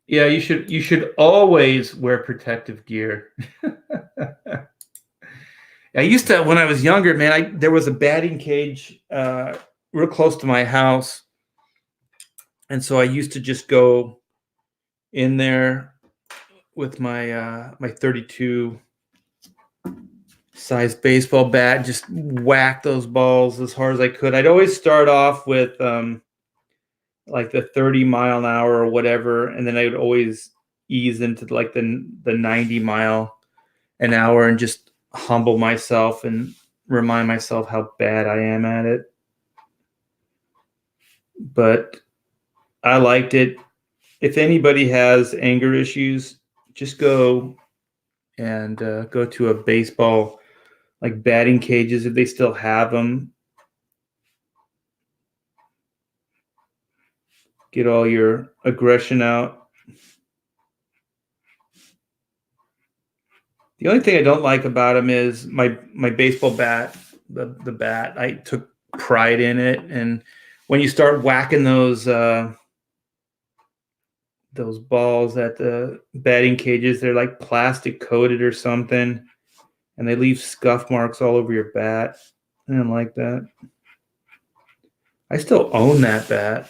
A: Yeah, you should always wear protective gear. I used to, when I was younger, man, there was a batting cage real close to my house. And so I used to just go in there with my my 32 size baseball bat, just whack those balls as hard as I could. I'd always start off with like the 30-mile-an-hour or whatever, and then I would always ease into like the 90-mile-an-hour and just humble myself and remind myself how bad I am at it. But I liked it. If anybody has anger issues, just go and go to a baseball, like batting cages, if they still have them. Get all your aggression out. The only thing I don't like about them is my baseball bat, the bat. I took pride in it, and when you start whacking those balls at the batting cages, they're like plastic coated or something, and they leave scuff marks all over your bat. I didn't like that. I still own that bat.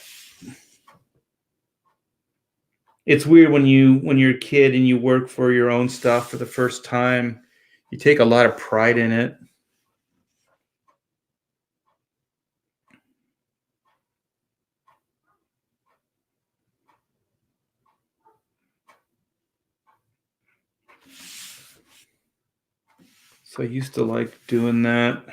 A: It's weird when you're a kid and you work for your own stuff for the first time. You take a lot of pride in it. So I used to like doing that.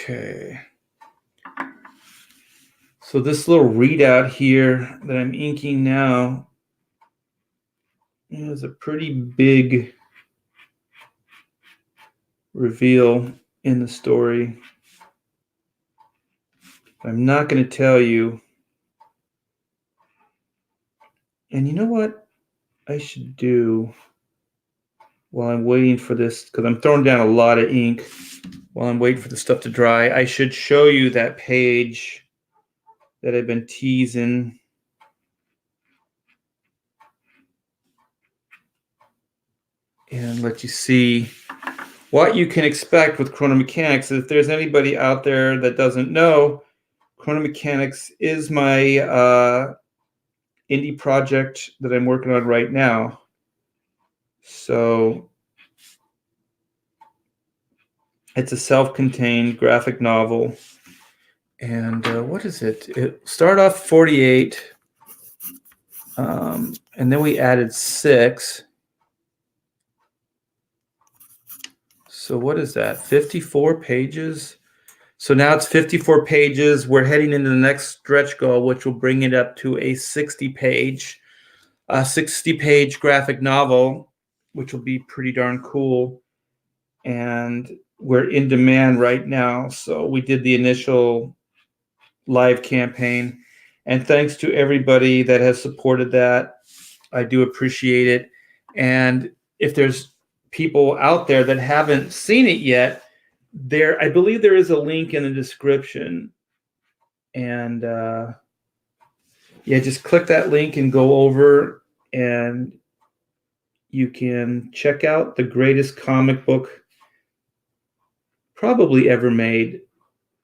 A: Okay. So this little readout here that I'm inking now is a pretty big reveal in the story. I'm not going to tell you. And you know what I should do while I'm waiting for this, because I'm throwing down a lot of ink while I'm waiting for the stuff to dry. I should show you that page that I've been teasing. And let you see what you can expect with Chrono Mechanics. If there's anybody out there that doesn't know, Chrono Mechanics is my indie project that I'm working on right now. So it's a self-contained graphic novel. And what is it? It started off 48, and then we added 6. So what is that? 54 pages. So now it's 54 pages. We're heading into the next stretch goal, which will bring it up to a 60-page graphic novel, which will be pretty darn cool. And we're in demand right now. So we did the initial live campaign. And thanks to everybody that has supported that. I do appreciate it. And if there's people out there that haven't seen it yet, I believe there is a link in the description. And yeah, just click that link and go over, and you can check out the greatest comic book probably ever made.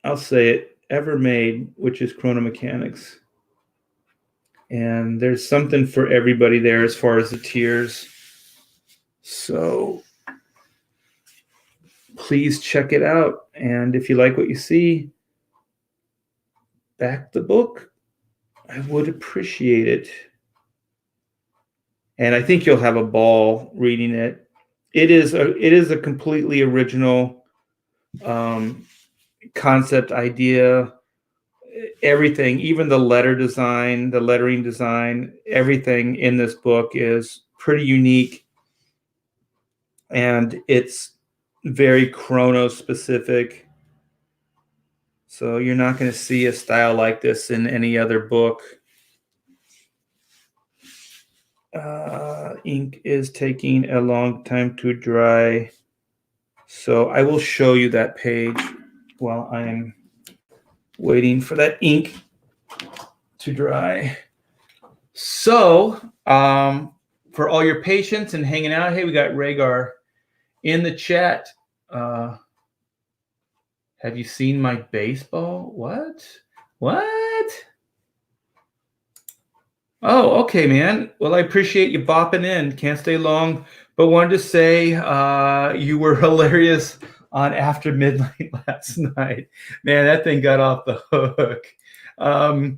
A: I'll say it, ever made, which is Chrono Mechanics. And there's something for everybody there as far as the tiers. So please check it out. And if you like what you see, back the book. I would appreciate it. And I think you'll have a ball reading it. It is a completely original concept idea. Everything, even the lettering design, everything in this book is pretty unique. And it's very Chrono specific. So you're not going to see a style like this in any other book. Ink is taking a long time to dry. So I will show you that page while I'm waiting for that ink to dry. So for all your patience and hanging out, hey, we got Rhaegar in the chat. Have you seen my baseball? What? Oh, okay, man. Well, I appreciate you bopping in. Can't stay long, but wanted to say you were hilarious on After Midnight last night. Man, that thing got off the hook. I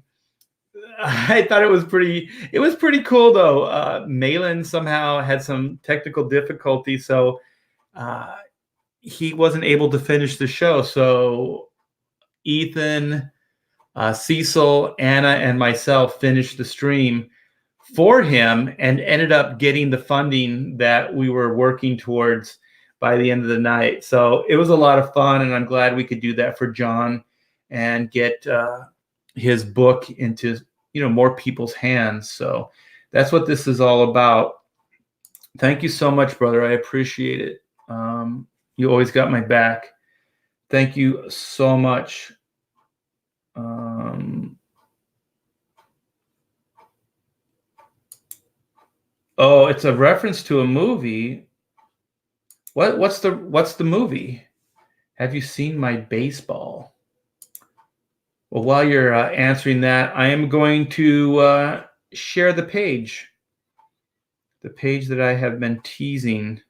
A: thought it was pretty cool, though. Malin somehow had some technical difficulty, so he wasn't able to finish the show. So Ethan, Cecil, Anna, and myself finished the stream for him and ended up getting the funding that we were working towards by the end of the night. So it was a lot of fun, and I'm glad we could do that for John and get his book into more people's hands. So that's what this is all about. Thank you so much, brother. I appreciate it. You always got my back. Thank you so much. Oh, it's a reference to a movie. What's the movie? Have you seen my baseball? Well, while you're answering that, I am going to share the page that I have been teasing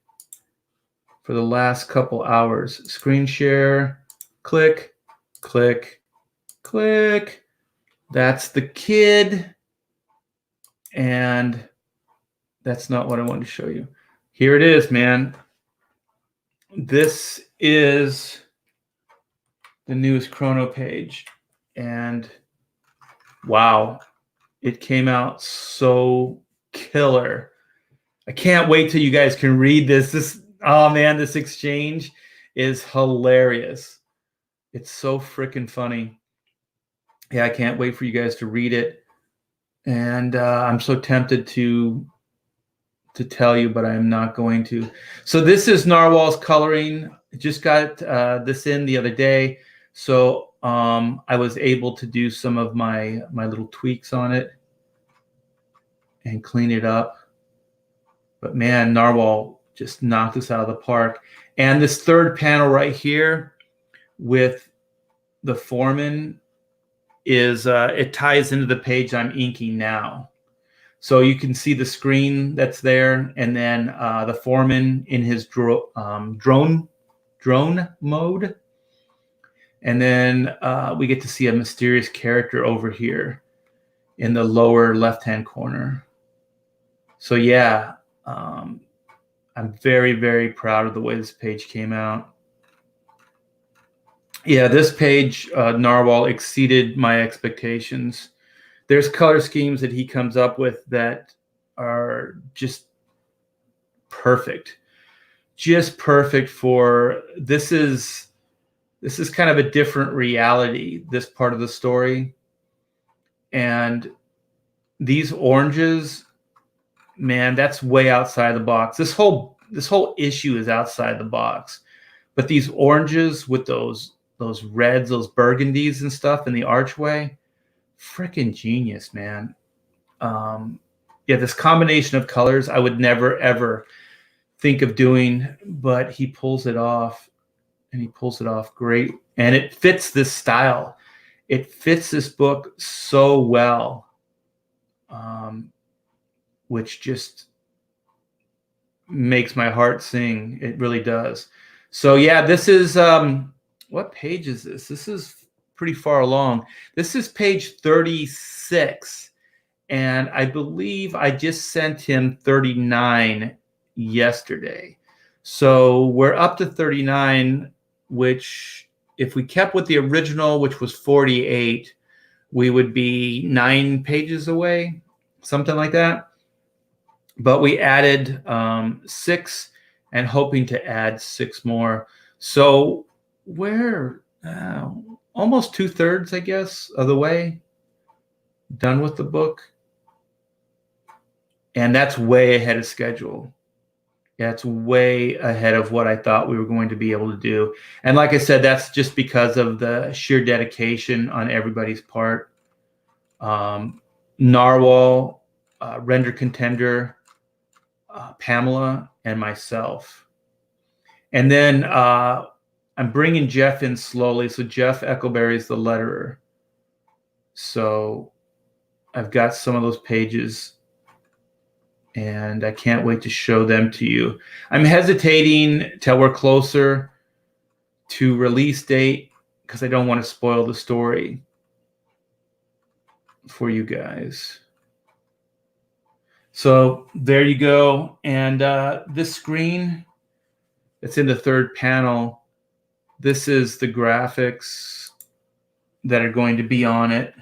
A: for the last couple hours. Screen share, click, click, click. That's the kid. And that's not what I wanted to show you. Here it is, man. This is the newest Chrono page. And wow, it came out so killer. I can't wait till you guys can read this. Oh man, this exchange is hilarious. It's so freaking funny. Yeah, I can't wait for you guys to read it. And I'm so tempted to tell you, but I'm not going to. So this is Narwhal's coloring. I just got this in the other day. So I was able to do some of my little tweaks on it and clean it up. But man, Narwhal just knocked us out of the park. And this third panel right here with the foreman is it ties into the page I'm inking now. So you can see the screen that's there, and then the foreman in his drone mode. And then we get to see a mysterious character over here in the lower left-hand corner. So yeah, I'm very, very proud of the way this page came out. Yeah, this page, Narwhal, exceeded my expectations. There's color schemes that he comes up with that are just perfect. Just perfect for this is kind of a different reality, this part of the story. And these oranges, man, that's way outside the box. This whole issue is outside the box. But these oranges with those reds, those burgundies and stuff in the archway, freaking genius, man. Yeah, this combination of colors I would never ever think of doing, but he pulls it off, and he pulls it off great. And it fits this style. It fits this book so well, which just makes my heart sing. It really does. So yeah, this is what page is this? This is pretty far along. This is page 36, and I believe I just sent him 39 yesterday. So we're up to 39, which if we kept with the original, which was 48, we would be 9 pages away, something like that. But we added 6 and hoping to add 6 more. So we're almost 2/3, I guess, of the way done with the book. And that's way ahead of schedule. That's way ahead of what I thought we were going to be able to do. And like I said, that's just because of the sheer dedication on everybody's part. Narwhal, Render Contender, Pamela, and myself. And then I'm bringing Jeff in slowly. So Jeff Eckleberry is the letterer. So I've got some of those pages, and I can't wait to show them to you. I'm hesitating till we're closer to release date because I don't want to spoil the story for you guys. So there you go. And this screen that's in the third panel, this is the graphics that are going to be on it.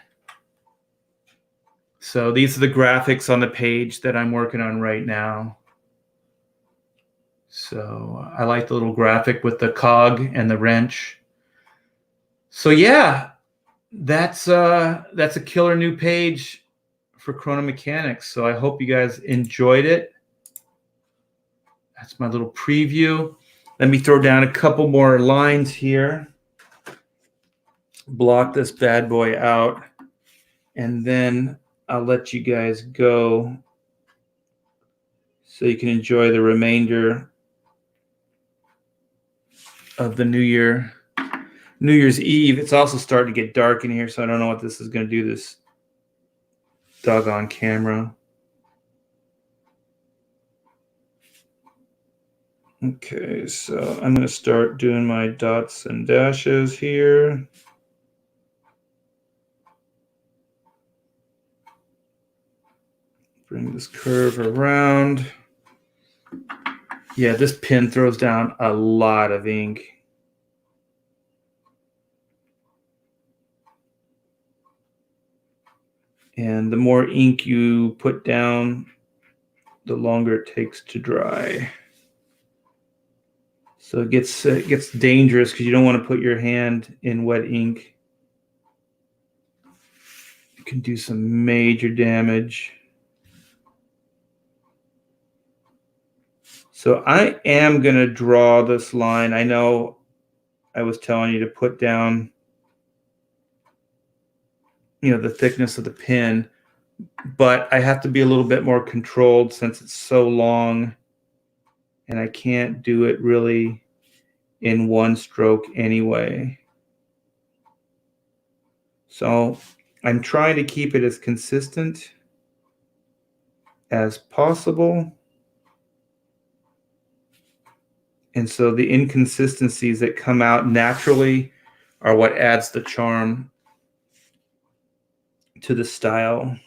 A: So these are the graphics on the page that I'm working on right now. So I like the little graphic with the cog and the wrench. So yeah, that's a killer new page for Chrono Mechanics. So I hope you guys enjoyed it. That's my little preview. Let me throw down a couple more lines here. Block this bad boy out, and then I'll let you guys go so you can enjoy the remainder of the New Year's Eve. It's also starting to get dark in here, so I don't know what this is going to do, this doggone camera. Okay, so I'm going to start doing my dots and dashes here. Bring this curve around. Yeah, this pen throws down a lot of ink. And the more ink you put down, the longer it takes to dry. So it gets dangerous because you don't want to put your hand in wet ink. It can do some major damage. So I am going to draw this line. I know I was telling you to put down, the thickness of the pen, but I have to be a little bit more controlled since it's so long and I can't do it really in one stroke anyway. So I'm trying to keep it as consistent as possible. And so the inconsistencies that come out naturally are what adds the charm to the style.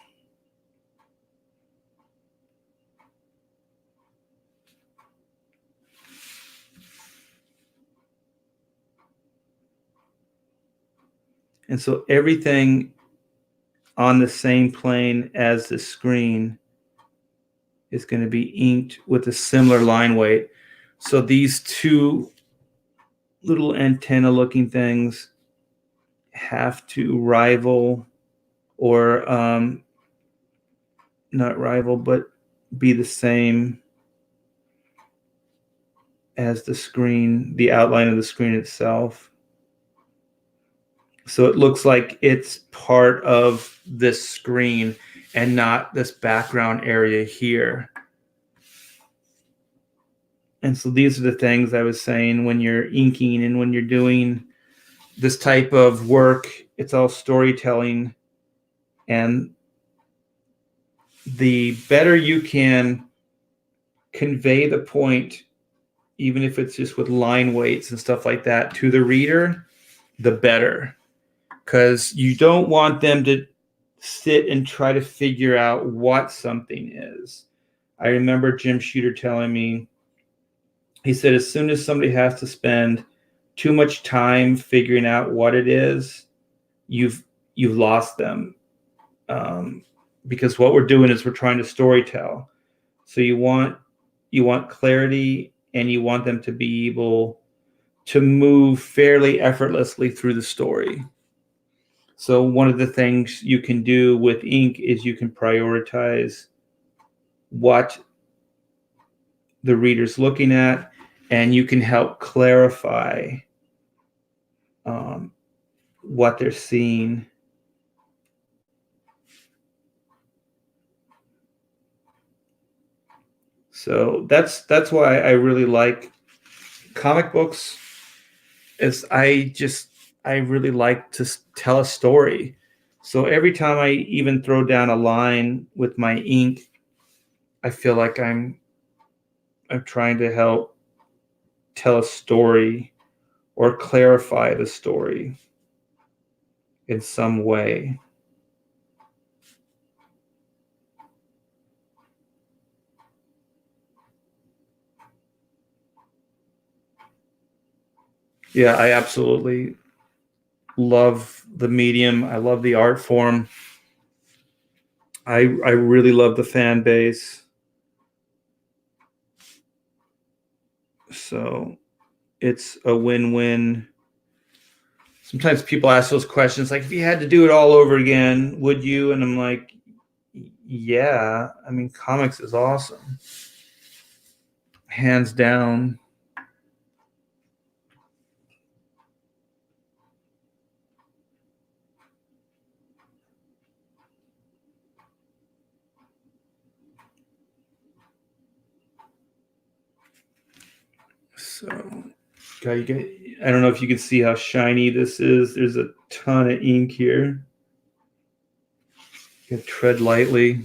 A: And so everything on the same plane as the screen is going to be inked with a similar line weight. So these two little antenna looking things have to rival, or not rival, but be the same as the screen, the outline of the screen itself. So it looks like it's part of this screen and not this background area here. And so these are the things I was saying when you're inking and when you're doing this type of work, it's all storytelling. And the better you can convey the point, even if it's just with line weights and stuff like that, to the reader, the better. Because you don't want them to sit and try to figure out what something is. I remember Jim Shooter telling me, he said, as soon as somebody has to spend too much time figuring out what it is, you've lost them. Because what we're doing is we're trying to storytell. So you want clarity, and you want them to be able to move fairly effortlessly through the story. So one of the things you can do with ink is you can prioritize what the reader's looking at, and you can help clarify what they're seeing. So that's why I really like comic books. Is I really like to tell a story. So every time I even throw down a line with my ink, I feel like I'm trying to help tell a story or clarify the story in some way. Yeah, I absolutely love the medium. I love the art form. I really love the fan base. So it's a win-win. Sometimes people ask those questions like, if you had to do it all over again, would you? And I'm like, yeah. I mean, comics is awesome. Hands down. So, I don't know if you can see how shiny this is. There's a ton of ink here. You gotta tread lightly.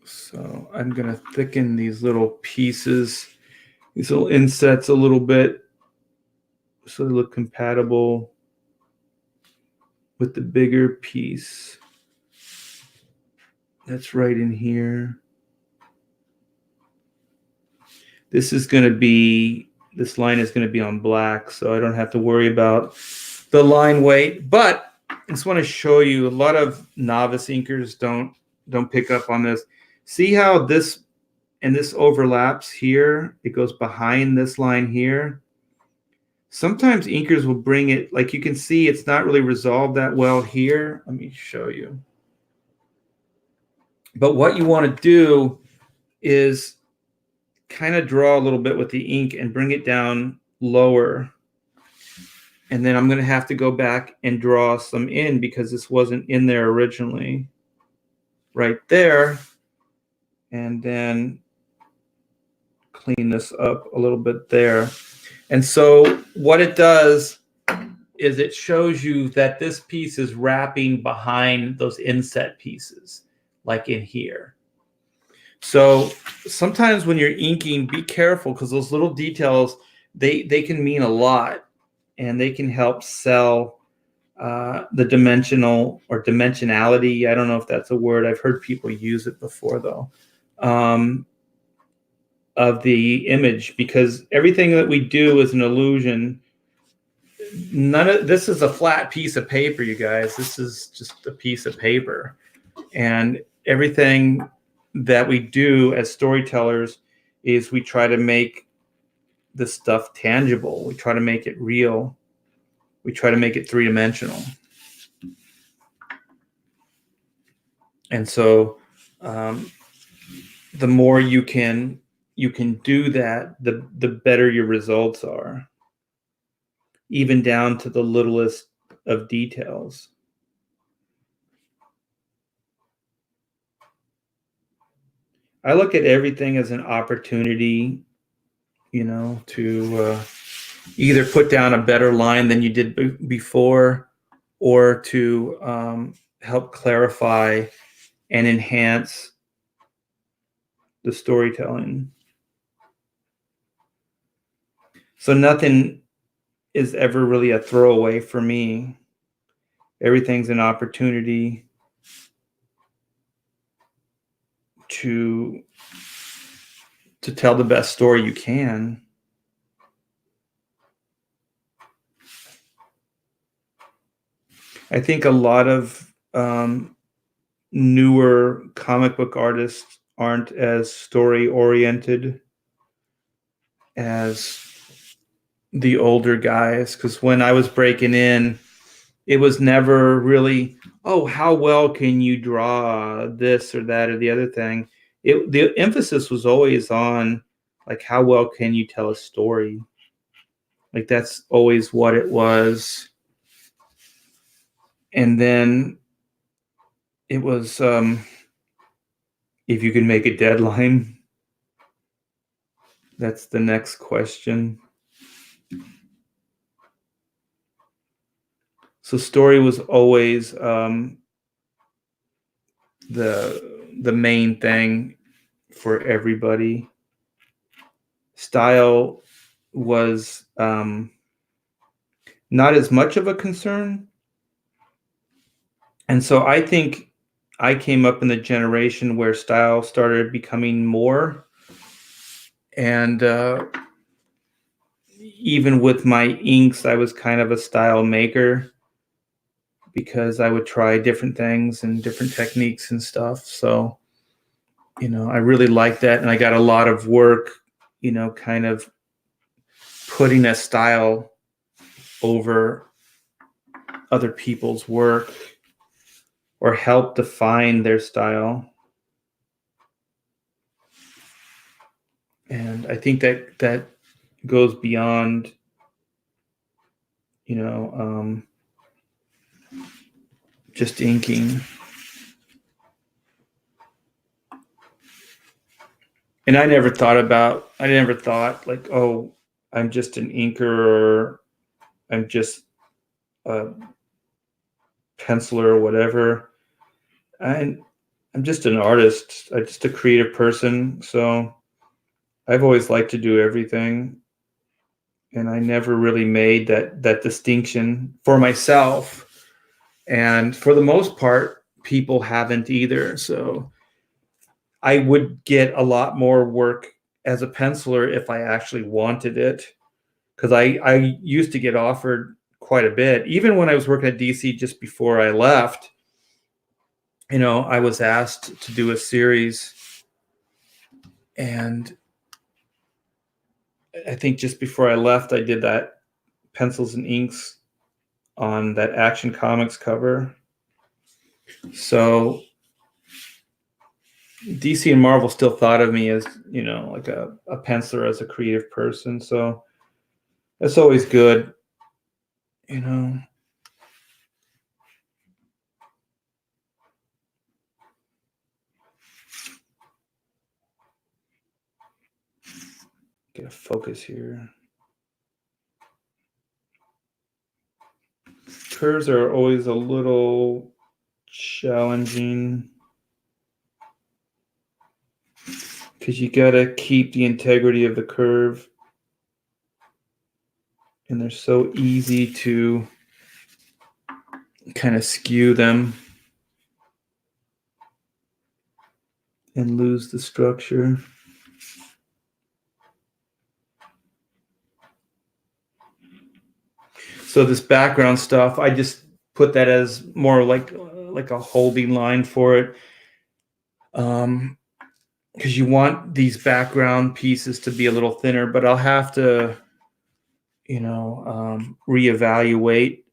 A: So I'm gonna thicken these little pieces, these little insets a little bit, so they look compatible with the bigger piece that's right in here. This line is going to be on black, so I don't have to worry about the line weight. But I just want to show you, a lot of novice inkers don't pick up on this. See how this overlaps here? It goes behind this line here. Sometimes inkers will bring it, like you can see, it's not really resolved that well here. Let me show you. But what you want to do is kind of draw a little bit with the ink and bring it down lower. And then I'm going to have to go back and draw some in because this wasn't in there originally. Right there. And then clean this up a little bit there. And so what it does is it shows you that this piece is wrapping behind those inset pieces, like in here. So sometimes when you're inking, be careful because those little details, they can mean a lot, and they can help sell the dimensional or dimensionality. I don't know if that's a word. I've heard people use it before, though, of the image, because everything that we do is an illusion. None of this is a flat piece of paper, you guys. This is just a piece of paper, and everything that we do as storytellers is we try to make the stuff tangible. We try to make it real. We try to make it three-dimensional. And so the more you can do that, the better your results are, even down to the littlest of details. I look at everything as an opportunity, to either put down a better line than you did before, or to help clarify and enhance the storytelling. So nothing is ever really a throwaway for me. Everything's an opportunity to tell the best story you can. I think a lot of newer comic book artists aren't as story oriented as the older guys, because when I was breaking in, it was never really, oh, how well can you draw this or that or the other thing. The emphasis was always on, like, how well can you tell a story? Like, that's always what it was. And then it was, if you can make a deadline. That's the next question. So story was always the main thing for everybody. Style was not as much of a concern. And so I think I came up in the generation where style started becoming more. And even with my inks, I was kind of a style maker, because I would try different things and different techniques and stuff. So, I really liked that. And I got a lot of work, kind of putting a style over other people's work, or help define their style. And I think that goes beyond, just inking. And I never thought like, oh, I'm just an inker, or I'm just a penciler or whatever. I'm just an artist. I'm just a creative person. So I've always liked to do everything. And I never really made that distinction for myself. And for the most part, people haven't either. So I would get a lot more work as a penciler if I actually wanted it, because I used to get offered quite a bit. Even when I was working at DC just before I left, I was asked to do a series. And I think just before I left, I did that pencils and inks on that Action Comics cover. So DC and Marvel still thought of me as, like a penciler, as a creative person. So that's always good. you know. Get a focus here. Curves are always a little challenging because you got to keep the integrity of the curve, and they're so easy to kind of skew them and lose the structure. So this background stuff, I just put that as more like a holding line for it. Because you want these background pieces to be a little thinner, but I'll have to, reevaluate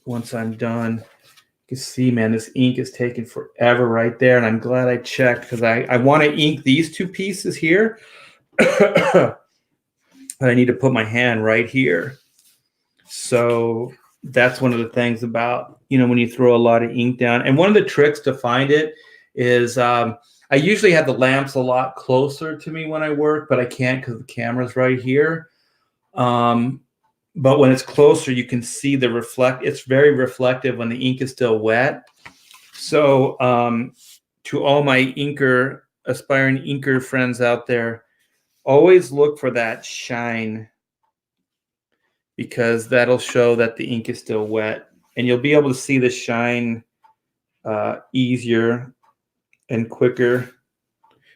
A: once I'm done. You can see, man, this ink is taking forever right there, and I'm glad I checked because I want to ink these two pieces here, but I need to put my hand right here. So that's one of the things about, when you throw a lot of ink down. And one of the tricks to find it is I usually have the lamps a lot closer to me when I work, but I can't because the camera's right here. But when it's closer, you can see the it's very reflective when the ink is still wet. So to all my aspiring inker friends out there, always look for that shine, because that'll show that the ink is still wet, and you'll be able to see the shine easier and quicker.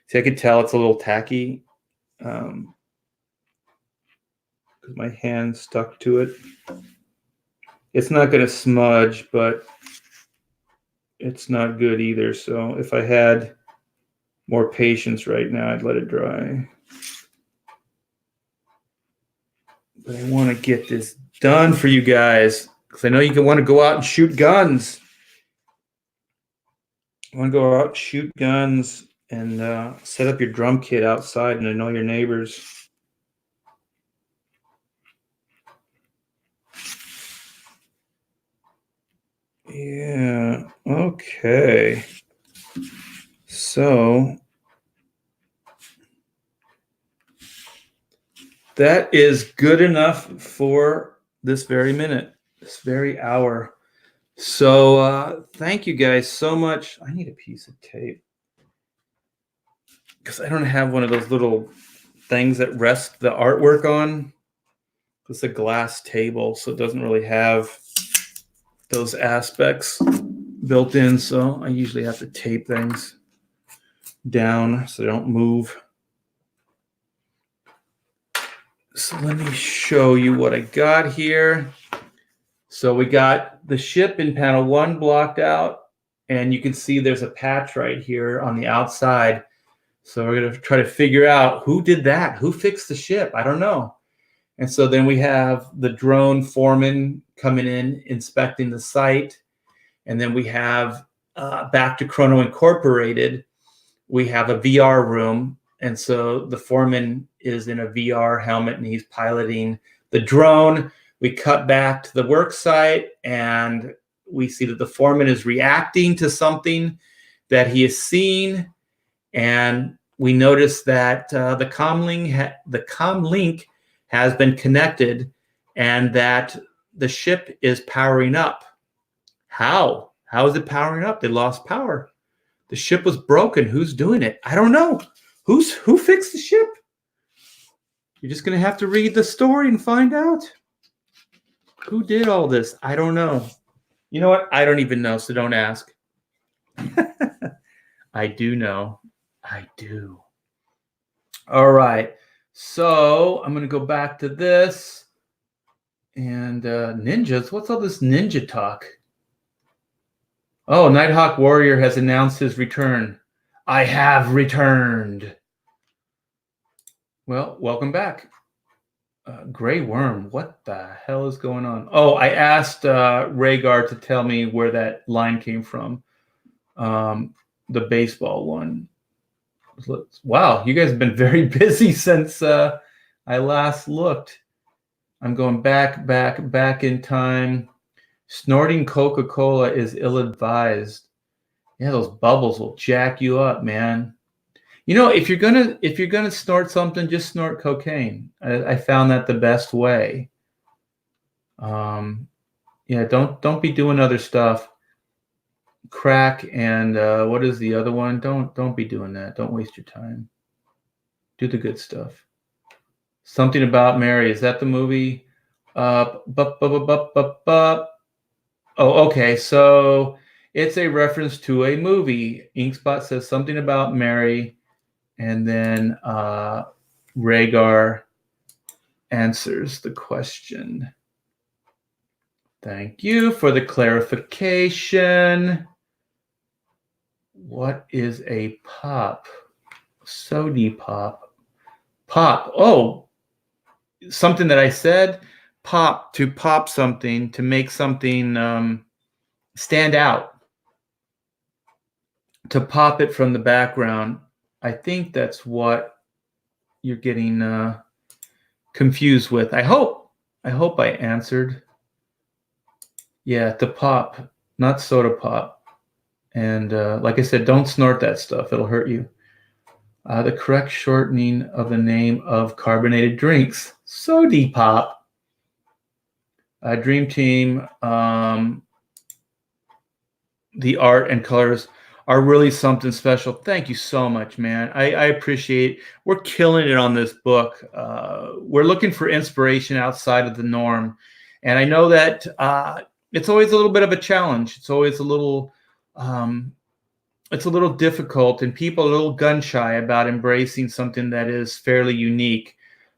A: See, I can tell it's a little tacky because my hand stuck to it. It's not going to smudge, but it's not good either. So if I had more patience right now, I'd let it dry. But I want to get this done for you guys because I know you want to go out and shoot guns. I want to go out, shoot guns, and set up your drum kit outside and annoy your neighbors. Yeah, okay. So that is good enough for this very minute, this very hour. So thank you guys so much. I need a piece of tape because I don't have one of those little things that rest the artwork on. It's a glass table, so it doesn't really have those aspects built in. So I usually have to tape things down so they don't move. So let me show you what I got here. So we got the ship in panel 1 blocked out, and you can see there's a patch right here on the outside. So we're going to try to figure out who did that, who fixed the ship. I don't know. And so then we have the drone foreman coming in, inspecting the site. And then we have back to Chrono Incorporated, we have a VR room. And so the foreman is in a VR helmet and he's piloting the drone. We cut back to the work site and we see that the foreman is reacting to something that he has seen. And we notice that the comlink has been connected and that the ship is powering up. How? How is it powering up? They lost power. The ship was broken. Who's doing it? I don't know. Who fixed the ship? You're just going to have to read the story and find out. Who did all this? I don't know. You know what? I don't even know, so don't ask. I do know. I do. All right. So I'm going to go back to this. And ninjas, what's all this ninja talk? Oh, Nighthawk Warrior has announced his return. I have returned. Well, welcome back. Gray Worm, what the hell is going on? Oh, I asked Rhaegar to tell me where that line came from. The baseball one. Wow, you guys have been very busy since I last looked. I'm going back in time. Snorting Coca-Cola is ill-advised. Yeah, those bubbles will jack you up, man. You know, if you're gonna snort something, just snort cocaine. I found that the best way. Yeah, don't be doing other stuff. Crack and what is the other one? Don't be doing that. Don't waste your time. Do the good stuff. Something About Mary. Is that the movie? Oh, okay. So it's a reference to a movie. Inkspot says something about Mary, and then Rhaegar answers the question. Thank you for the clarification. What is a pop? Sody pop. Pop. Oh, something that I said. Pop, to pop something, to make something stand out. To pop it from the background. I think that's what you're getting confused with. I hope I answered. Yeah, to pop, not soda pop. And like I said, don't snort that stuff. It'll hurt you. The correct shortening of the name of carbonated drinks. Sody pop. Dream Team. The art and colors are really something special. Thank you so much, man. I appreciate it. We're killing it on this book. We're looking for inspiration outside of the norm. And I know that it's always a little bit of a challenge. It's always a little difficult, and people are a little gun shy about embracing something that is fairly unique.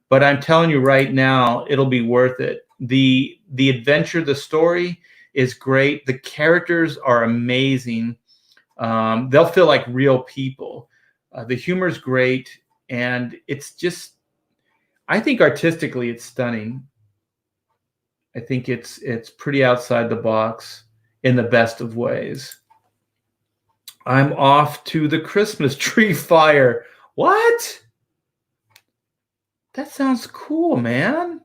A: But I'm telling you right now, it'll be worth it. The adventure, the story is great. The characters are amazing. They'll feel like real people. The humor is great, and it's just, I think artistically it's stunning. I think it's pretty outside the box in the best of ways. I'm off to the Christmas tree fire. What? That sounds cool, man.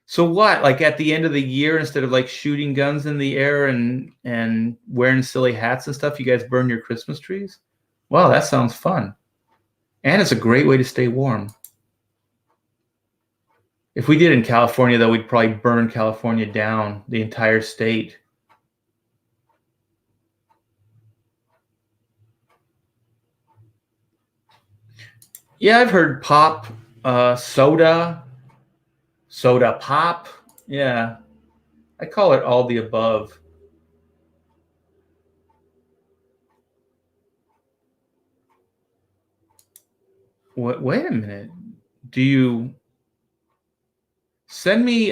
A: So what? Like at the end of the year, instead of like shooting guns in the air and wearing silly hats and stuff, you guys burn your Christmas trees? Wow, that sounds fun. And it's a great way to stay warm. If we did in California, though, we'd probably burn California down, the entire state. Yeah, I've heard pop, soda pop. Yeah, I call it all the above. Wait a minute. Do you send me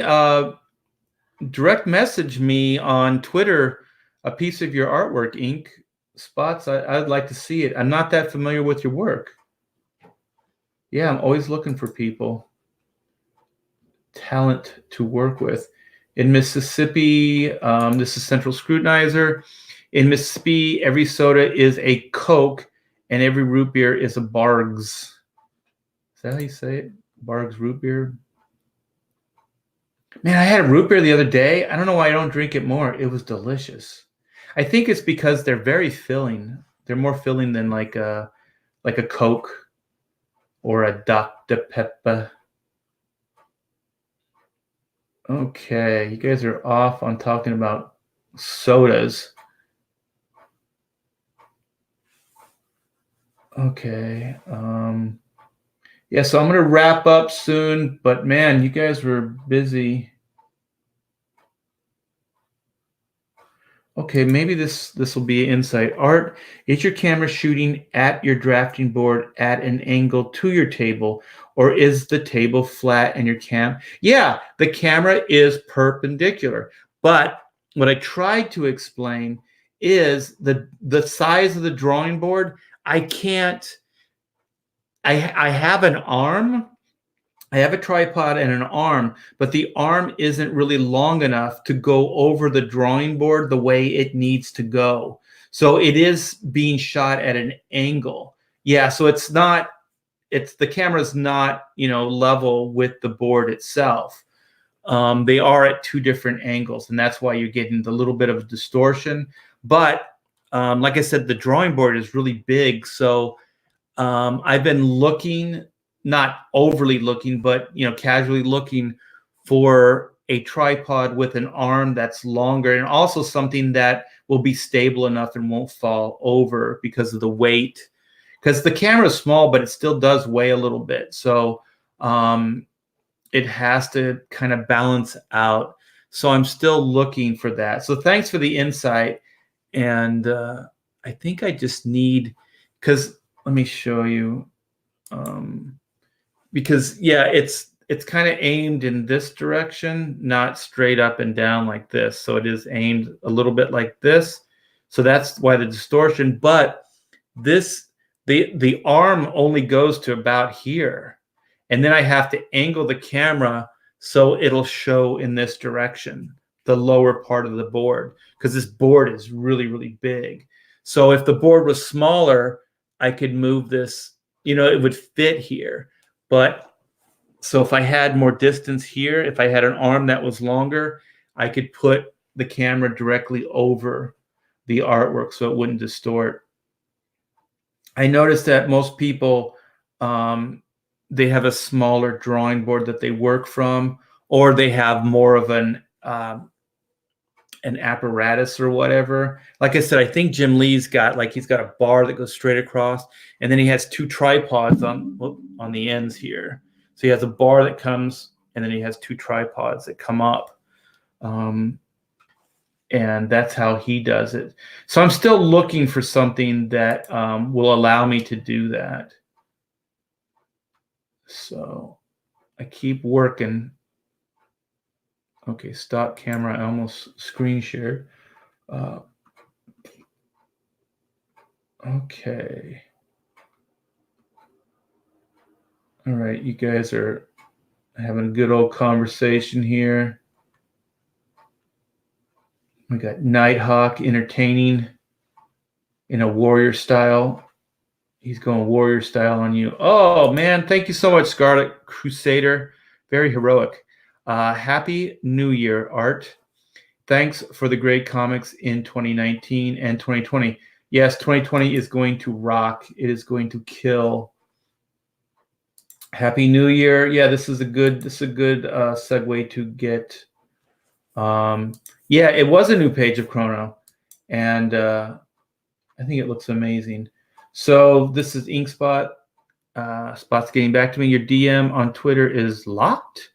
A: direct message me on Twitter a piece of your artwork, Ink Spots? I'd like to see it. I'm not that familiar with your work. Yeah, I'm always looking for people. Talent to work with. In Mississippi, this is Central Scrutinizer. In Mississippi, every soda is a Coke and every root beer is a Bargs. Is that how you say it? Bargs root beer? Man, I had a root beer the other day. I don't know why I don't drink it more. It was delicious. I think it's because they're very filling. They're more filling than like a Coke or a Dr. Pepper. Okay, you guys are off on talking about sodas. Okay. Yeah, so I'm going to wrap up soon, but man, you guys were busy. Okay, maybe this will be an insight. Art, is your camera shooting at your drafting board at an angle to your table, or is the table flat and your Yeah, the camera is perpendicular. But what I tried to explain is the size of the drawing board. I have an arm. I have a tripod and an arm, but the arm isn't really long enough to go over the drawing board the way it needs to go. So it is being shot at an angle. Yeah, so the camera's not, level with the board itself. they are at two different angles, and that's why you're getting the little bit of distortion. But like I said, the drawing board is really big, so I've been looking, not overly looking, but casually looking for a tripod with an arm that's longer, and also something that will be stable enough and won't fall over because of the weight. Because the camera is small, but it still does weigh a little bit, so it has to kind of balance out. So I'm still looking for that. So thanks for the insight. And I think I just need, because let me show you, because yeah, it's kind of aimed in this direction, not straight up and down like this. So it is aimed a little bit like this. So that's why the distortion. But the arm only goes to about here. And then I have to angle the camera so it'll show in this direction, the lower part of the board, because this board is really, really big. So if the board was smaller, I could move this, it would fit here. But so if I had more distance here, if I had an arm that was longer, I could put the camera directly over the artwork so it wouldn't distort. I noticed that most people, they have a smaller drawing board that they work from, or they have more of an apparatus or whatever. Like I said, I think Jim Lee's got he's got a bar that goes straight across, and then he has two tripods on the ends here. So he has a bar that comes, and then he has two tripods that come up. And that's how he does it. So I'm still looking for something that will allow me to do that. So I keep working. Okay, stop camera. I almost screen shared. Okay. All right, you guys are having a good old conversation here. We got Nighthawk entertaining in a warrior style. He's going warrior style on you. Oh, man. Thank you so much, Scarlet Crusader. Very heroic. Happy New Year, Art. Thanks for the great comics in 2019 and 2020. Yes, 2020 is going to rock. It is going to kill. Happy New Year. Yeah, this is a good segue to get. Yeah, it was a new page of Chrono, and I think it looks amazing. So this is Inkspot. Spot's getting back to me. Your DM on Twitter is locked.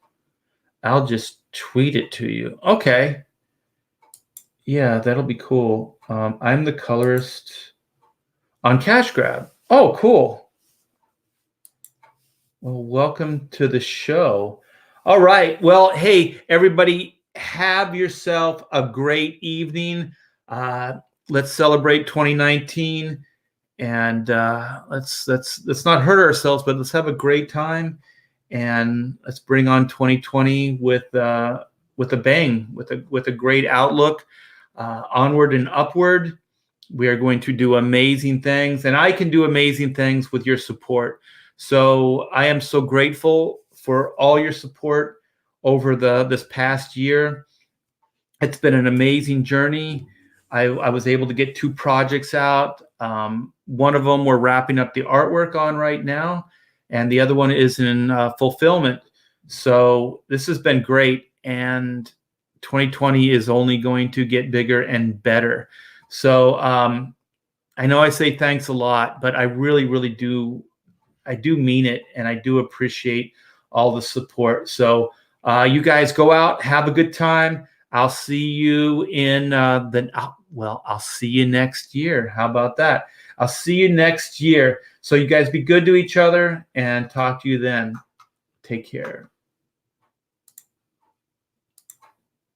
A: I'll just tweet it to you. Okay. Yeah, that'll be cool. I'm the colorist on Cash Grab. Oh, cool. Well, welcome to the show. All right. Well, hey, everybody, have yourself a great evening. Let's celebrate 2019, and let's not hurt ourselves, but let's have a great time, and let's bring on 2020 with a bang, with a great outlook, onward and upward. We are going to do amazing things, and I can do amazing things with your support. So I am so grateful for all your support over this past year. It's been an amazing journey. I was able to get 2 projects out. One of them we're wrapping up the artwork on right now, and the other one is in fulfillment. So this has been great, and 2020 is only going to get bigger and better. So I know I say thanks a lot, but I really, really do. I do mean it, and I do appreciate all the support. So you guys go out, have a good time. I'll see you in I'll see you next year. How about that? I'll see you next year. So you guys be good to each other, and talk to you then. Take care.